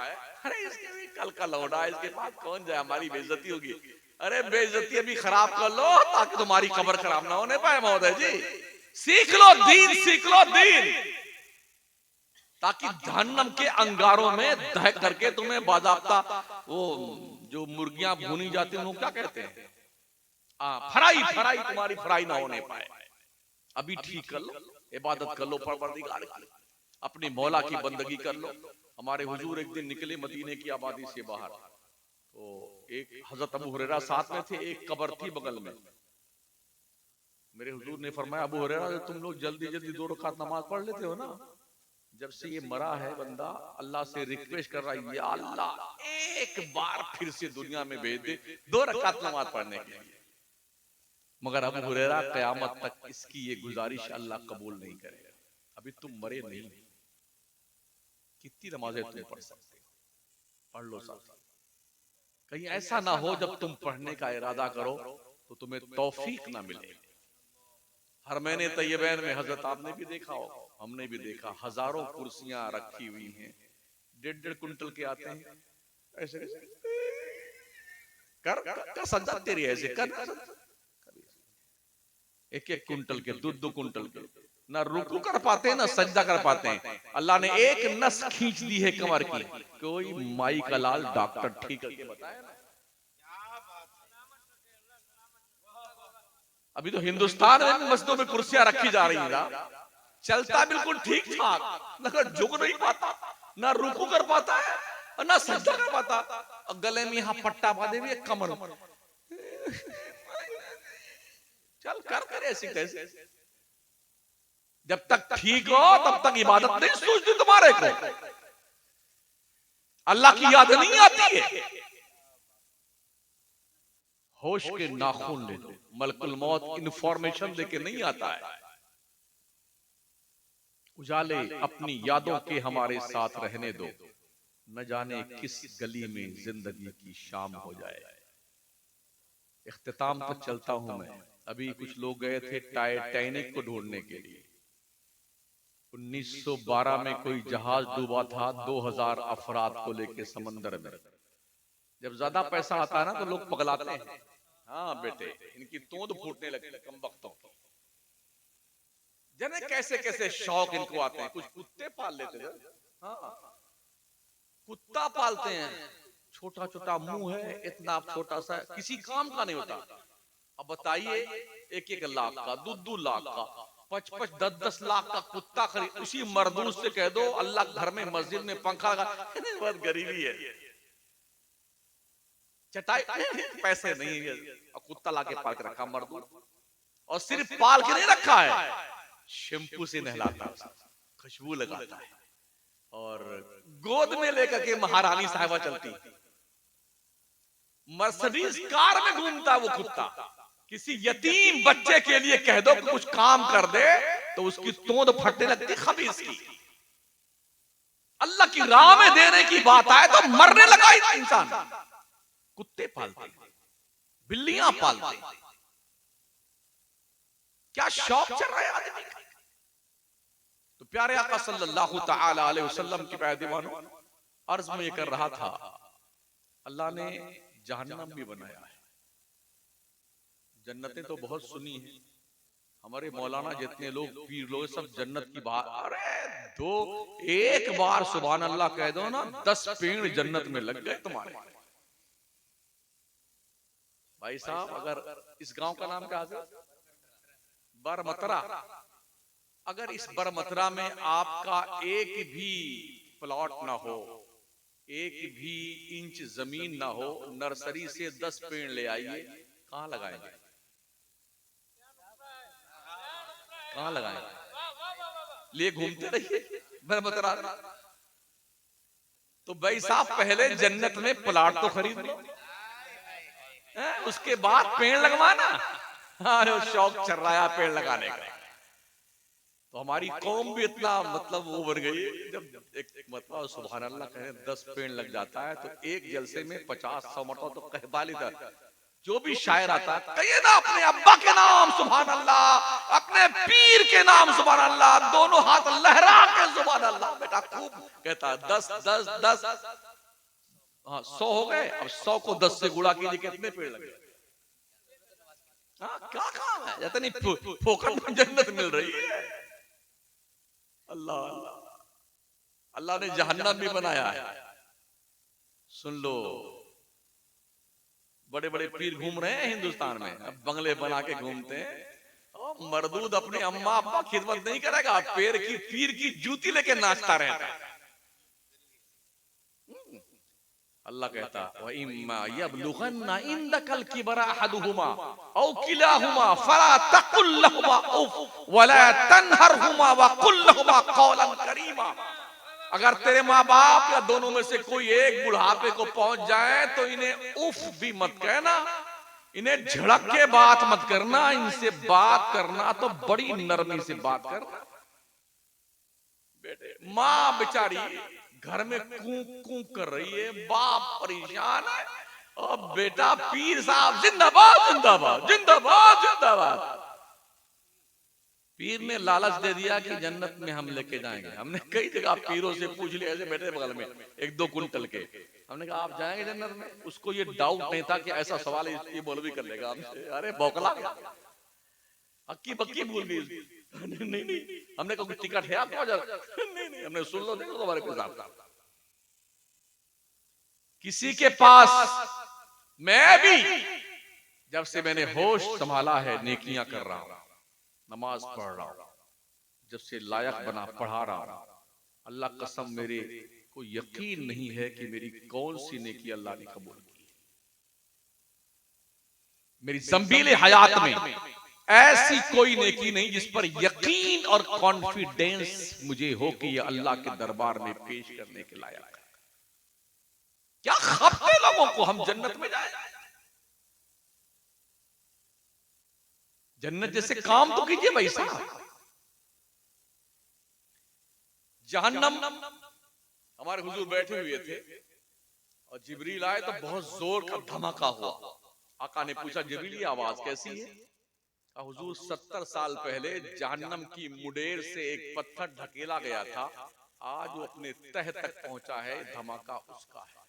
अरे इसके भी कल का लौटा, इसके पास कौन जाए, हमारी बेइज्जती होगी। अरे बेइज्जती अभी खराब कर लो ताकि तुम्हारी कब्र खराब ना होने पाए। महोदय जी सीख लो दीन, सीख लो दीन, ताकि जहन्नम के अंगारों में दहक करके तुम्हें बाज़ाब्ता वो जो मुर्गियां भुनी जाती हैं उनको क्या कहते हैं, फ्राई, फ्राई तुम्हारी फ्राई ना होने पाए। अभी ठीक कर लो, इबादत कर लो परवरदिगार की, अपनी मौला की बंदगी कर लो। हमारे हुजूर एक दिन निकले मदीने की आबादी से बाहर, तो एक हजरत अबू हुरैरा साथ में थे, एक कब्र थी बगल में। मेरे हुजूर ने फरमाया, अबू हुरैरा तुम लोग जल्दी जल्दी 2 रकात नमाज पढ़ लेते हो ना, जब से ये मरा है बंदा अल्लाह से रिक्वेस्ट कर रहा है, या अल्लाह एक बार फिर से दुनिया में भेज दे 2 रकात नमाज पढ़ने के लिए। मगर अबू हुरैरा क़यामत तक इसकी ये गुजारिश अल्लाह कबूल नहीं करेगा। अभी तुम मरे नहीं, कितनी नमाजें तुम पढ़ सकते हो, पढ़ लो साथ। कहीं ऐसा ना हो जब तुम पढ़ने का इरादा करो तो तुम्हें तौफीक ना मिले। हरमैन तैयबैन में हजरत आपने भी देखा हो, हमने भी देखा, हजारों कुर्सियां रखी हुई हैं, 1.5 कुंटल के आते हैं। ऐसे कर सज्जा तेरी ऐसे कर, 1-1 कुंटल के, 2-2 कुंटल के, ना रुकू कर पाते हैं ना सज्जा कर पाते हैं। अल्लाह ने एक नस खींच दी है कमर की, कोई माई का लाल डॉक्टर ठीक करके बताया ना। अभी तो हिंदुस्तान में मस्जिदों में कुर्सियां रखी जा रही हैं, चलता बिल्कुल ठीक ठाक, ना झुक नहीं पाता, ना रुकू कर पाता है और ना सज्जा कर पाता, और गले में यहाँ पट्टा बांधे हुए कमर। चल कर ऐसे कैसे? जब तक ठीक हो तब तक इबादत नहीं सूझती तुम्हारे को, अल्लाह की याद नहीं आती है। होश के नाखून ले लो, मलकुल मौत इंफॉर्मेशन देके नहीं आता है। उजाले अपनी यादों के हमारे साथ रहने दो, न जाने किस गली में जिंदगी की शाम हो जाए। इख्तिताम तक चलता हूं मैं। अभी कुछ लोग गए थे टाइटैनिक को ढूंढने के लिए। 1912 में कोई जहाज डूबा था 2000 अफराद को लेके समंदर में। जब ज्यादा पैसा आता है ना तो लोग पगलाते हैं। हाँ बेटे, इनकी तोंद फूटने लगती है कम वक्तों की। जाने कैसे कैसे शौक इनको आते हैं। कुछ कुत्ते पाल लेते हैं, हाँ कुत्ता पालते हैं, छोटा छोटा मुंह है, इतना छोटा सा, किसी काम का नहीं होता। अब बताइए, एक एक लाख का, दो दो लाख का, 5-5, 10-10 लाख का कुत्ता खरीद, उसी मरदूस से कह दो अल्लाह घर में मस्जिद में पंखा लगा। बहुत गरीबी है, चटाई पैसे नहीं है, और कुत्ता लाके पाल के रखा मरदूस, और सिर्फ पाल के नहीं रखा है, शैम्पू से नहलाता है, खुशबू लगाता है, और गोद में लेकर के महारानी साहिबा चलती, मर्सिडीज कार में घूमता वो कुत्ता। किसी यतीम बच्चे के लिए कह दो कि कुछ काम कर दे तो उसकी तोंद फटने लगती खबीस की। अल्लाह की राह में देने की बात आए तो मरने लगा इंसान। कुत्ते पालते, बिल्लियां पालते, क्या शौक चल रहा है आदमी का। तो प्यारे आका सल्लल्लाहु तआला अलैहि वसल्लम की पैदीवानों, अर्ज में ये कर रहा था, अल्लाह ने जहन्नम भी बनाया है। जन्नतें तो बहुत सुनी है, हमारे मौलाना जितने लोग पीर लोग सब जन्नत की बात, अरे दो एक बार सुभान अल्लाह कह दो ना, 10 पेड़ जन्नत में लग गए तुम्हारे। भाई साहब, अगर इस गांव का नाम क्या है, बरमतरा, अगर इस बरमतरा में आपका एक भी प्लॉट ना हो, एक भी इंच जमीन ना हो, नर्सरी से 10 पेड़ ले आइए, कहां लगाएंगे, कहां लगाएंगे, लिए घूमते रहिए बरमतरा। तो भाई साहब, पहले जन्नत में प्लॉट तो खरीद लो, उसके बाद पेड़ लगवाना। अरे शौक चल रहा है पेड़ लगाने का। तो हमारी कौम भी इतना मतलब वो बन गई है, जब एक मतलब सुभान अल्लाह कहे 10 पेड़ लग जाता है तो एक जलसे में 50-100 मरतबा तो कहबा लेता। जो भी शायर आता है, कहिए ना अपने अब्बा के नाम सुभान अल्लाह, अपने पीर के नाम सुभान अल्लाह, दोनों हाथ लहरा के सुभान अल्लाह। बेटा खूब कहता 10 हाँ 100 हो गए, अब 100 को 10 से गुणा कीजिए, कितने पेड़ लगे। हाँ क्या काम है, इतनी फोकट में जन्नत मिल रही है। अल्लाह अल्लाह, अल्लाह ने जहन्नम भी बनाया है। सुन लो, बड़े बड़े पीर घूम रहे हैं हिंदुस्तान में, अब बंगले बना के घूमते हैं, और मरदूद अपने अम्मा अब्बा खिदमत नहीं करेगा, पीर की जूती लेके नाचता रहता है। अल्लाह कहता व इम्मा यबलुगन्ना इंदकल किबरा अहदुहुमा औ किलाहुमा फला तकुल लहुमा उफ वला तनहरहुमा व कुल लहुमा कौलन करीमा। अगर तेरे माँ बाप या दोनों में से कोई एक बुढ़ापे को पहुंच जाए तो इन्हें उफ भी मत कहना, इन्हें झड़क के बात मत करना, इनसे बात करना तो बड़ी नरमी से बात करना। बेटे माँ बेचारी घर में कूं कूं कर रही है, बाप परेशान है, और बेटा पीर साहब जिंदाबाद जिंदाबाद जिंदाबाद जिंदाबाद। पीर ने लालच दे दिया कि जन्नत में हम लेके जाएंगे। हमने कई जगह पीरों से पूछ लिया, ऐसे बैठे बगल में 1-2 कुंटल के, हमने कहा आप जाएंगे जन्नत में? उसको ये डाउट नहीं था कि ऐसा सवाल ये मौलवी कर लेगा हमसे। अरे बौखला गया, अक्की बक्की भूल गई। नहीं नहीं, हमने कहा कुछ टिकट है आपको? नहीं नहीं, हमने सुन लो, देखो तुम्हारे पे साहब। किसी के पास, मैं भी जब से मैंने होश संभाला है नेकियां कर रहा हूं, नमाज पढ़ रहा हूं, जब से लायक बना पढ़ा रहा हूं, अल्लाह कसम मेरे को यकीन नहीं है कि मेरी कौन सी नेकी अल्लाह ने कबूल की। मेरी ज़ंबीले हयात में ऐसी कोई नेकी नहीं जिस पर यकीन और कॉन्फिडेंस मुझे हो कि यह अल्लाह के दरबार में पेश करने के लायक है। क्या खपते लोगों को हम जन्नत में जाए? जन्नत जैसे काम तो कीजिए भाई साहब। जहन्नम, हमारे हुजूर बैठे हुए थे और जिब्रील आए तो बहुत जोर का धमाका हुआ। आका ने पूछा जिब्रील ये आवाज कैसी है? हुजूर 70 साल पहले जहन्नम की मुडेर से एक पत्थर ढकेला गया था, आज वो अपने तह तक पहुंचा है, धमाका उसका है।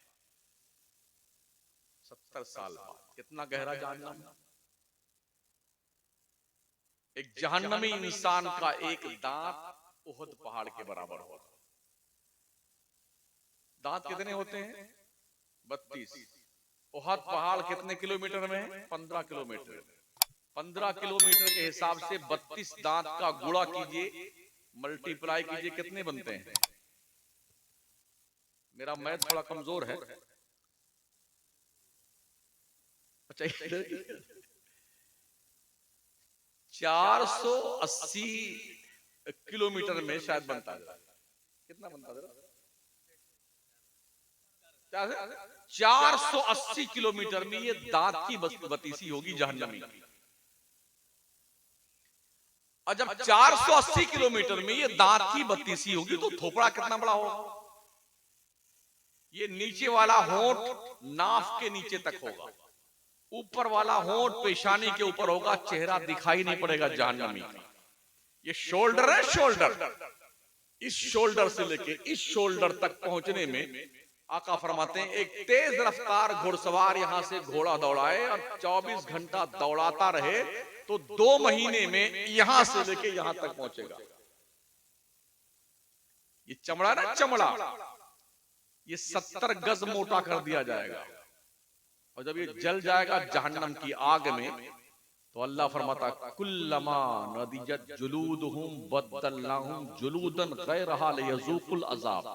70 साल बाद कितना गहरा जहन्नम। एक जहन्नमी इंसान का एक दांत उहद पहाड़ के बराबर होगा। दांत कितने होते हैं? 32। उहद पहाड़ कितने किलोमीटर में है? 15 किलोमीटर। 15 किलोमीटर के हिसाब से 32 दांत का गुणा कीजिए, मल्टीप्लाई कीजिए, कितने बनते हैं? मेरा मैथ थोड़ा कमजोर है। अच्छा, 480 किलोमीटर में शायद बनता है। कितना बनता है? 480 किलोमीटर में ये दांत की बत्तीसी होगी जहन्नमी की। और जब 480 किलोमीटर में ये दांत की बत्तीसी होगी तो थोपड़ा कितना बड़ा होगा? ये नीचे वाला होंठ नाफ के नीचे तक होगा, ऊपर वाला होंठ पेशानी के ऊपर होगा, चेहरा दिखाई नहीं पड़ेगा जहन्नमी का। ये शोल्डर है, शोल्डर। इस शोल्डर से लेके इस शोल्डर तक पहुंचने में आका फरमाते हैं एक तेज रफ्तार घुड़सवार यहां से घोड़ा दौड़ाए और 24 घंटा दौड़ाता रहे तो 2 महीने में यहां से लेके यहां तक पहुंचेगा। ये चमड़ा ना, चमड़ा ये 70 गज मोटा कर दिया जाएगा। और जब ये जल जाएगा जहन्नम की आग में तो अल्लाह फरमाता कुल्लमा नदिजत जुलूदहुम बद्दलनाहुम जुलूदन गैरहा लियज़ूकुल अज़ाब।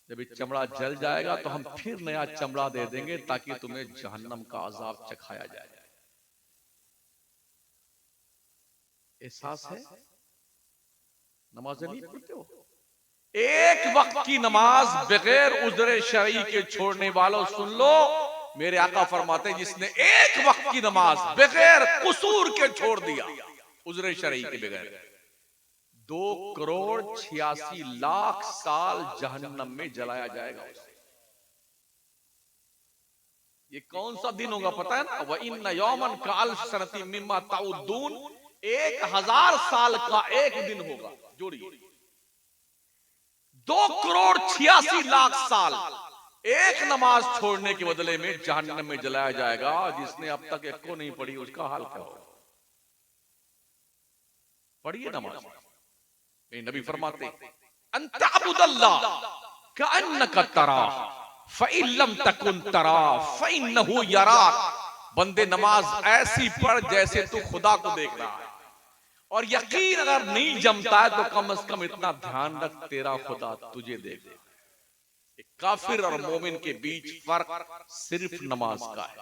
जब ये चमड़ा जल जाएगा तो हम फिर नया चमड़ा दे देंगे ताकि तुम्हें जहन्नम का अजाब चखाया जाए। एहसास है? नमाज नहीं पढ़ते हो? एक वक्त की नमाज बगैर उज़्र शरई के छोड़ने वालों सुन लो, मेरे आका फरमाते हैं जिसने एक वक्त की नमाज बगैर कसूर के छोड़ दिया, उज़्र शरई के बगैर, 2,86,00,000 साल जहन्नम में जलाया जाएगा उसे। ये कौन सा दिन होगा पता है ना? व इन्न यौमन कअल्फ सनति मिम्मा ताउद्दून, 1000 साल का एक दिन होगा। जोड़िए, 2,86,00,000 साल एक नमाज छोड़ने के बदले में जहन्नम में जलाया जाएगा। जिसने अब तक एक को नहीं पढ़ी उसका हाल क्या होगा? पढ़िए नमाज। नबी फरमाते अंतअबुदल्लाह कअन्नका तराह फ़इन लम तकुन तराह फ़इन्नहु यराक। बंदे नमाज ऐसी पढ़ जैसे तू खुदा को देख रहा है, और यकीन अगर नहीं जमता है तो कम से कम इतना ध्यान रख तेरा खुदा तुझे देख रहा है। काफिर और मोमिन के बीच फर्क सिर्फ नमाज का है।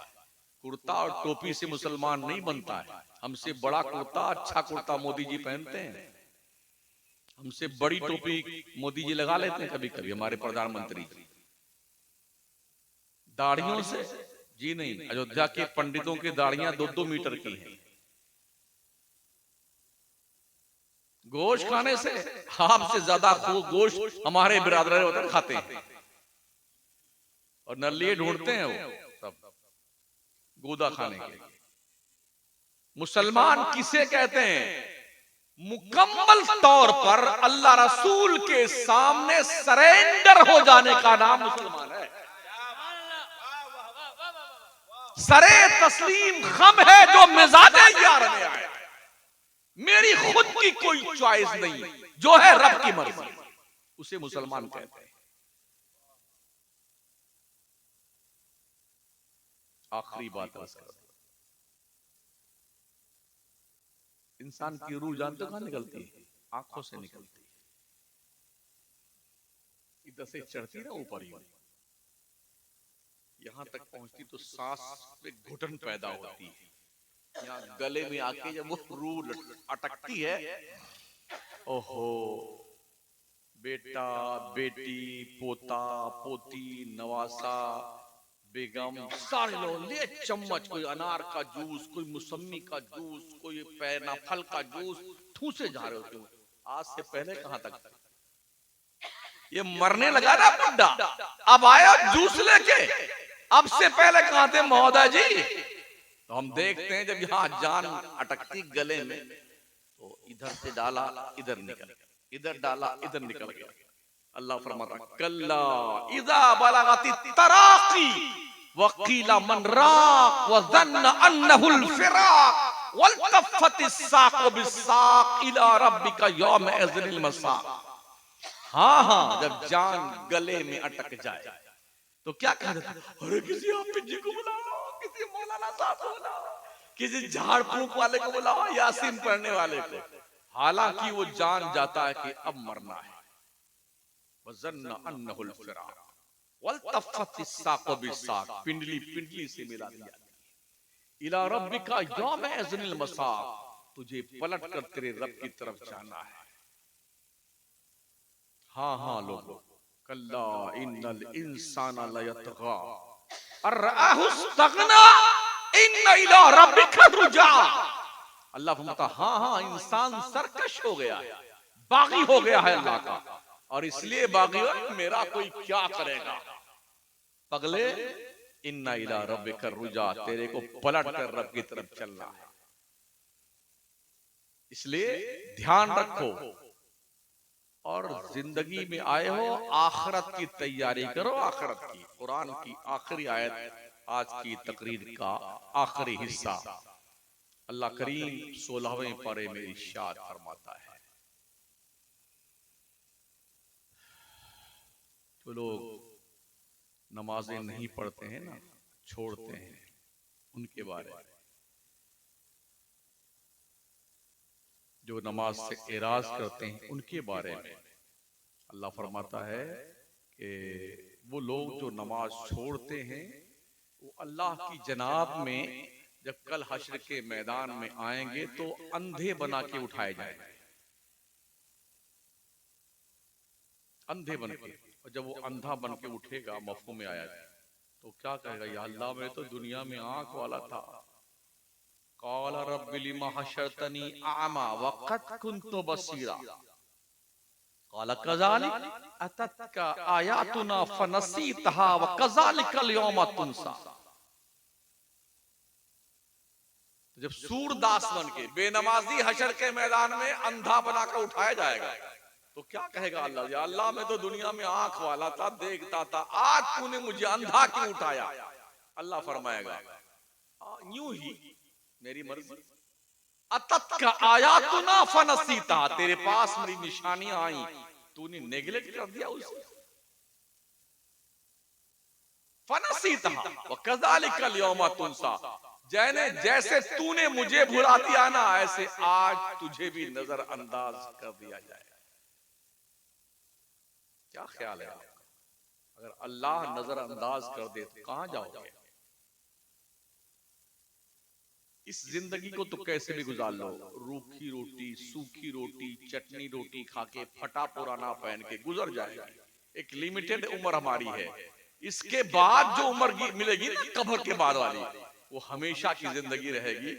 कुर्ता और टोपी से मुसलमान नहीं बनता है। हमसे बड़ा कुर्ता, अच्छा कुर्ता मोदी जी पहनते हैं, हमसे बड़ी टोपी मोदी जी लगा लेते हैं कभी कभी, हमारे प्रधानमंत्री जी। दाढ़ियों से जी नहीं, अयोध्या के पंडितों की दाढ़ियां 2-2 मीटर की हैं। गोश्त खाने से आपसे ज्यादा गोश्त हमारे बिरादर वतन खाते हैं, और नल्लिए ढूंढते हैं वो सब गोदा खाने के लिए। मुसलमान किसे कहते हैं? मुकम्मल तौर पर अल्लाह रसूल के सामने सरेंडर हो जाने का नाम मुसलमान है। सरे तस्लीम खम है जो मिजाजे यार में आए। मेरी खुद की कोई चॉइस नहीं, जो है रब की मर्जी, उसे मुसलमान कहते हैं। आखिरी बात बस कर, इंसान की रूह जानते हो कहां निकलती है? आंखों से निकलती है। इधर से चढ़ती ना ऊपर ही, यहां तक पहुंचती तो सांस पे घुटन पैदा होती है। यहाँ गले में आके जब वो रूह अटकती है, ओहो, बेटा बेटी पोता पोती नवासा बेगम सारे लोग ले चम्मच, कोई अनार का जूस, कोई मौसमी का जूस, कोई पैना फल का जूस ठूसे जा रहे होते हो। आज से पहले कहां तक ये मरने लगा ना बुड्ढा, अब आया जूस लेके। अब से पहले कहां थे महोदय जी? तो हम देखते हैं जब यहाँ जान अटकती गले में तो इधर से डाला इधर निकल गया, इधर डाला इधर निकल गया। अल्लाह फरमाता कल्ला इज़ा बलगति तराकी वकीला मन राक व ज़न्न अन्नहुल फिराक वल्तफ़तिस्साक़ु बिस्साक़ इला रब्बिका यौमइज़िनिल मसाक़। हाँ हाँ, जब जान गले में अटक जाए तो क्या कहा जाता है? अरे किसी हाफिज जी को बुलाओ, किसी मौलाना साहब को बुलाओ, किसी झाड़ फूक वाले को बुलाओ, यासीन पढ़ने वाले को। हालांकि वो जान जाता है कि अब मरना है। वज़न्ना अन्नहुल फ़िराक़ वल्तफ़तिस्साक़ु बिस्साक़, पिंडली पिंडली से मिला दिया। इला रब्बिका यौमइज़िनिल मसाक़, तुझे पलट कर तेरे रब की तरफ जाना है। हाँ हाँ लोगों, कल्ला इन्नल इंसाना लयतग़ा अर्रआहु इस्तग़ना इन्ना इला रब्बिका रुजा। अल्लाह फरमाता हाँ हाँ, इंसान सरकश हो गया है, बागी हो गया है अल्लाह का, और इसलिए बागी हो मेरा कोई क्या करेगा। पगले, इन्ना इला रब्बिका रुजा, तेरे को पलट कर रब की तरफ चलना है। इसलिए ध्यान रखो और जिंदगी में आए हो, आखिरत की तैयारी करो। आखिरत की कुरान की आखिरी आयत, आज की तकरीर का आखिरी हिस्सा, अल्लाह करीम 16वें पारे में इरशाद फरमाता है, जो लोग नमाजें नहीं पढ़ते हैं ना, छोड़ते हैं, उनके बारे में, जो नमाज से एराज करते हैं उनके बारे में अल्लाह फरमाता है कि वो लोग जो नमाज छोड़ते हैं वो अल्लाह की जनाब में जब कल हश्र के मैदान में आएंगे तो अंधे बना के उठाए जाएंगे, अंधे बन के। और जब वो अंधा बन के उठेगा, मफ़हूम में आया, तो क्या कहेगा? या अल्लाह, मैं तो दुनिया में आंख वाला था। क़ाल रब्बि लिमा हशरतनी आमा वक़द कुन्तु बसीरा क़ाल कज़ालिक अततका आयातुना फ़नसीतहा व कज़ालिकल यौमा तुनसा। जब सूरदास बन के बेनमाजी हशर के मैदान में अंधा बनाकर उठाया जाएगा तो क्या कहेगा अल्लाह? या अल्लाह, मैं तो दुनिया में आंख वाला था, देखता था, आज तूने मुझे अंधा क्यों उठाया? अल्लाह फरमाएगा यूं ही मेरी मर्जी। अततका आयातुना फनसीता, तेरे पास मेरी निशानियां आई, तूने नेगलेक्ट कर दिया उसे। फनसीता व कज़ालिकल यौमा तुनसा, जैसे तूने मुझे भुला दिया ना, ऐसे आज तुझे भी नजरअंदाज कर दिया जाए। क्या ख्याल है आपका? अगर अल्लाह नजरअंदाज कर दे तो कहां जाओगे? इस जिंदगी को तो कैसे भी गुजार लो, रूखी रोटी, सूखी रोटी, चटनी रोटी खा के, फटा पुराना पहन के गुजर जाएगा। एक लिमिटेड उम्र हमारी है, इसके बाद जो उम्र मिलेगी ना कब्र के बाद वाली, वो हमेशा की जिंदगी रहेगी।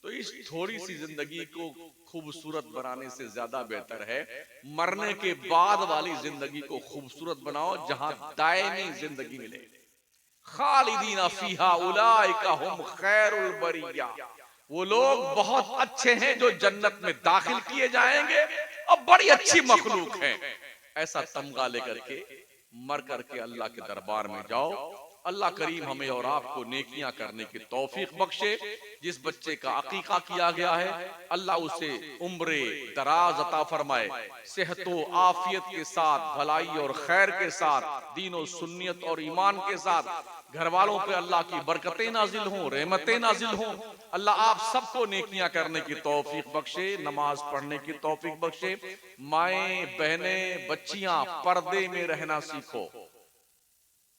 तो इस थोड़ी सी जिंदगी को खूबसूरत बनाने से ज्यादा बेहतर है मरने के बाद वाली जिंदगी को खूबसूरत बनाओ, जहां दायमी जिंदगी मिले। खालिदीना फीहा उलाइका हुम खैरुल बरिया, वो लोग बहुत अच्छे हैं जो जन्नत में दाखिल किए जाएंगे और बड़ी अच्छी मखलूक हैं। ऐसा तमगा लेकर के मर करके अल्लाह के दरबार में जाओ। अल्लाह करीम हमें और आपको नेकियां करने की तौफीक बख्शे। जिस बच्चे का अकीका किया गया है, अल्लाह उसे उम्रे दराज अता फरमाए, सेहतो आफियत के साथ, भलाई और खैर के साथ, दीनो सुन्नियत और ईमान के साथ घर वालों पे अल्लाह की बरकतें नाजिल हों, रहमतें नाजिल हों। अल्लाह आप सबको नेकियां करने की तौफीक बख्शे, नमाज पढ़ने की तौफीक बख्शे। माएं, बहनें, बच्चियां पर्दे में रहना सीखो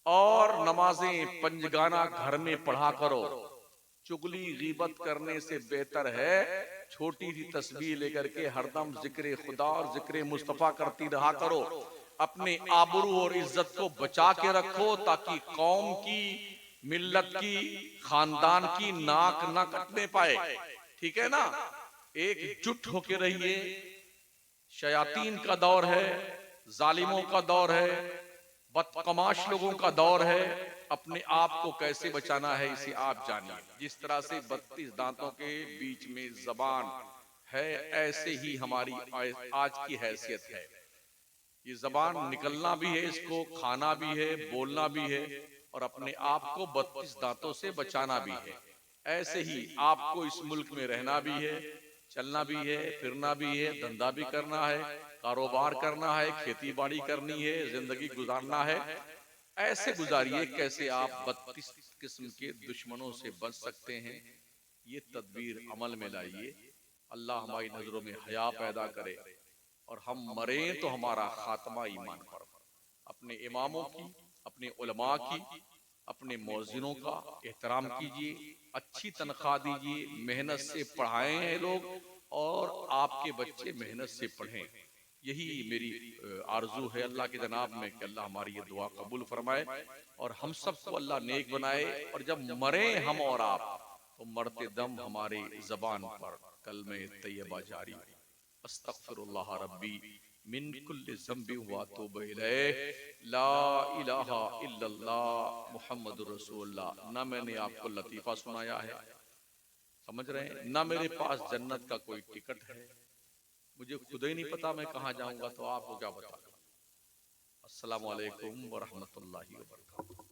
और नमाजें पंजगाना घर में पढ़ा करो। चुगली गीबत करने से बेहतर है छोटी सी तस्बीह लेकर के हरदम जिक्र खुदा और जिक्र मुस्तफा करती रहा करो। अपने आबरू और इज्जत को बचा के रखो ताकि कौम की, मिल्लत की, खानदान की नाक न कटने पाए। ठीक है ना? एकजुट होके रहिए। शयातीन का दौर है, जालिमों का दौर है, बदतमाश लोगों का दौर है। अपने आप को कैसे बचाना है इसे आप जानिए। जिस तरह से 32 दांतों के बीच में जबान है, ऐसे ही हमारी आज की हैसियत है। ये जबान निकलना भी है, इसको खाना भी है, बोलना भी है और अपने आप को 32 दांतों से बचाना भी है। ऐसे ही आपको इस मुल्क में रहना भी है, चलना भी है, फिरना भी है, धंधा भी करना है, कारोबार करना है, खेती बाड़ी करनी है, जिंदगी गुजारना है। ऐसे गुजारिए कैसे आप 32 किस्म के दुश्मनों से बच सकते हैं, ये तदबीर अमल में लाइए। अल्लाह हमारी नजरों में हया पैदा करे और हम मरे तो हमारा खात्मा ईमान पर। अपने इमामों की, अपने उलमा की, अपने मौजिनों का एहतराम कीजिए, अच्छी तनख्वाह दीजिए, मेहनत से पढ़ाए हैं लोग और आपके बच्चे मेहनत से पढ़ें। यही मेरी आरजू है अल्लाह के जनाब में कि अल्लाह हमारी ये दुआ कबूल फरमाए और हम सबको अल्लाह नेक बनाए। और जब मरे हम और आप तो मरते दम हमारे जबान पर कलमे तैयबा जारी हो, अस्तगफिरुल्लाह रब्बी मिन कुल्लि ज़ंबि व अतूबु इलैह, ला इलाहा इल्लल्लाह मुहम्मदुर रसूलुल्लाह। ना मैंने आपको लतीफा सुनाया है, समझ रहे हैं, ना मेरे पास जन्नत का कोई टिकट है, मुझे खुद ही नहीं पता मैं कहाँ जाऊंगा, तो आपको क्या बता। अस्सलामु अलैकुम व रहमतुल्लाहि व बरकातहू।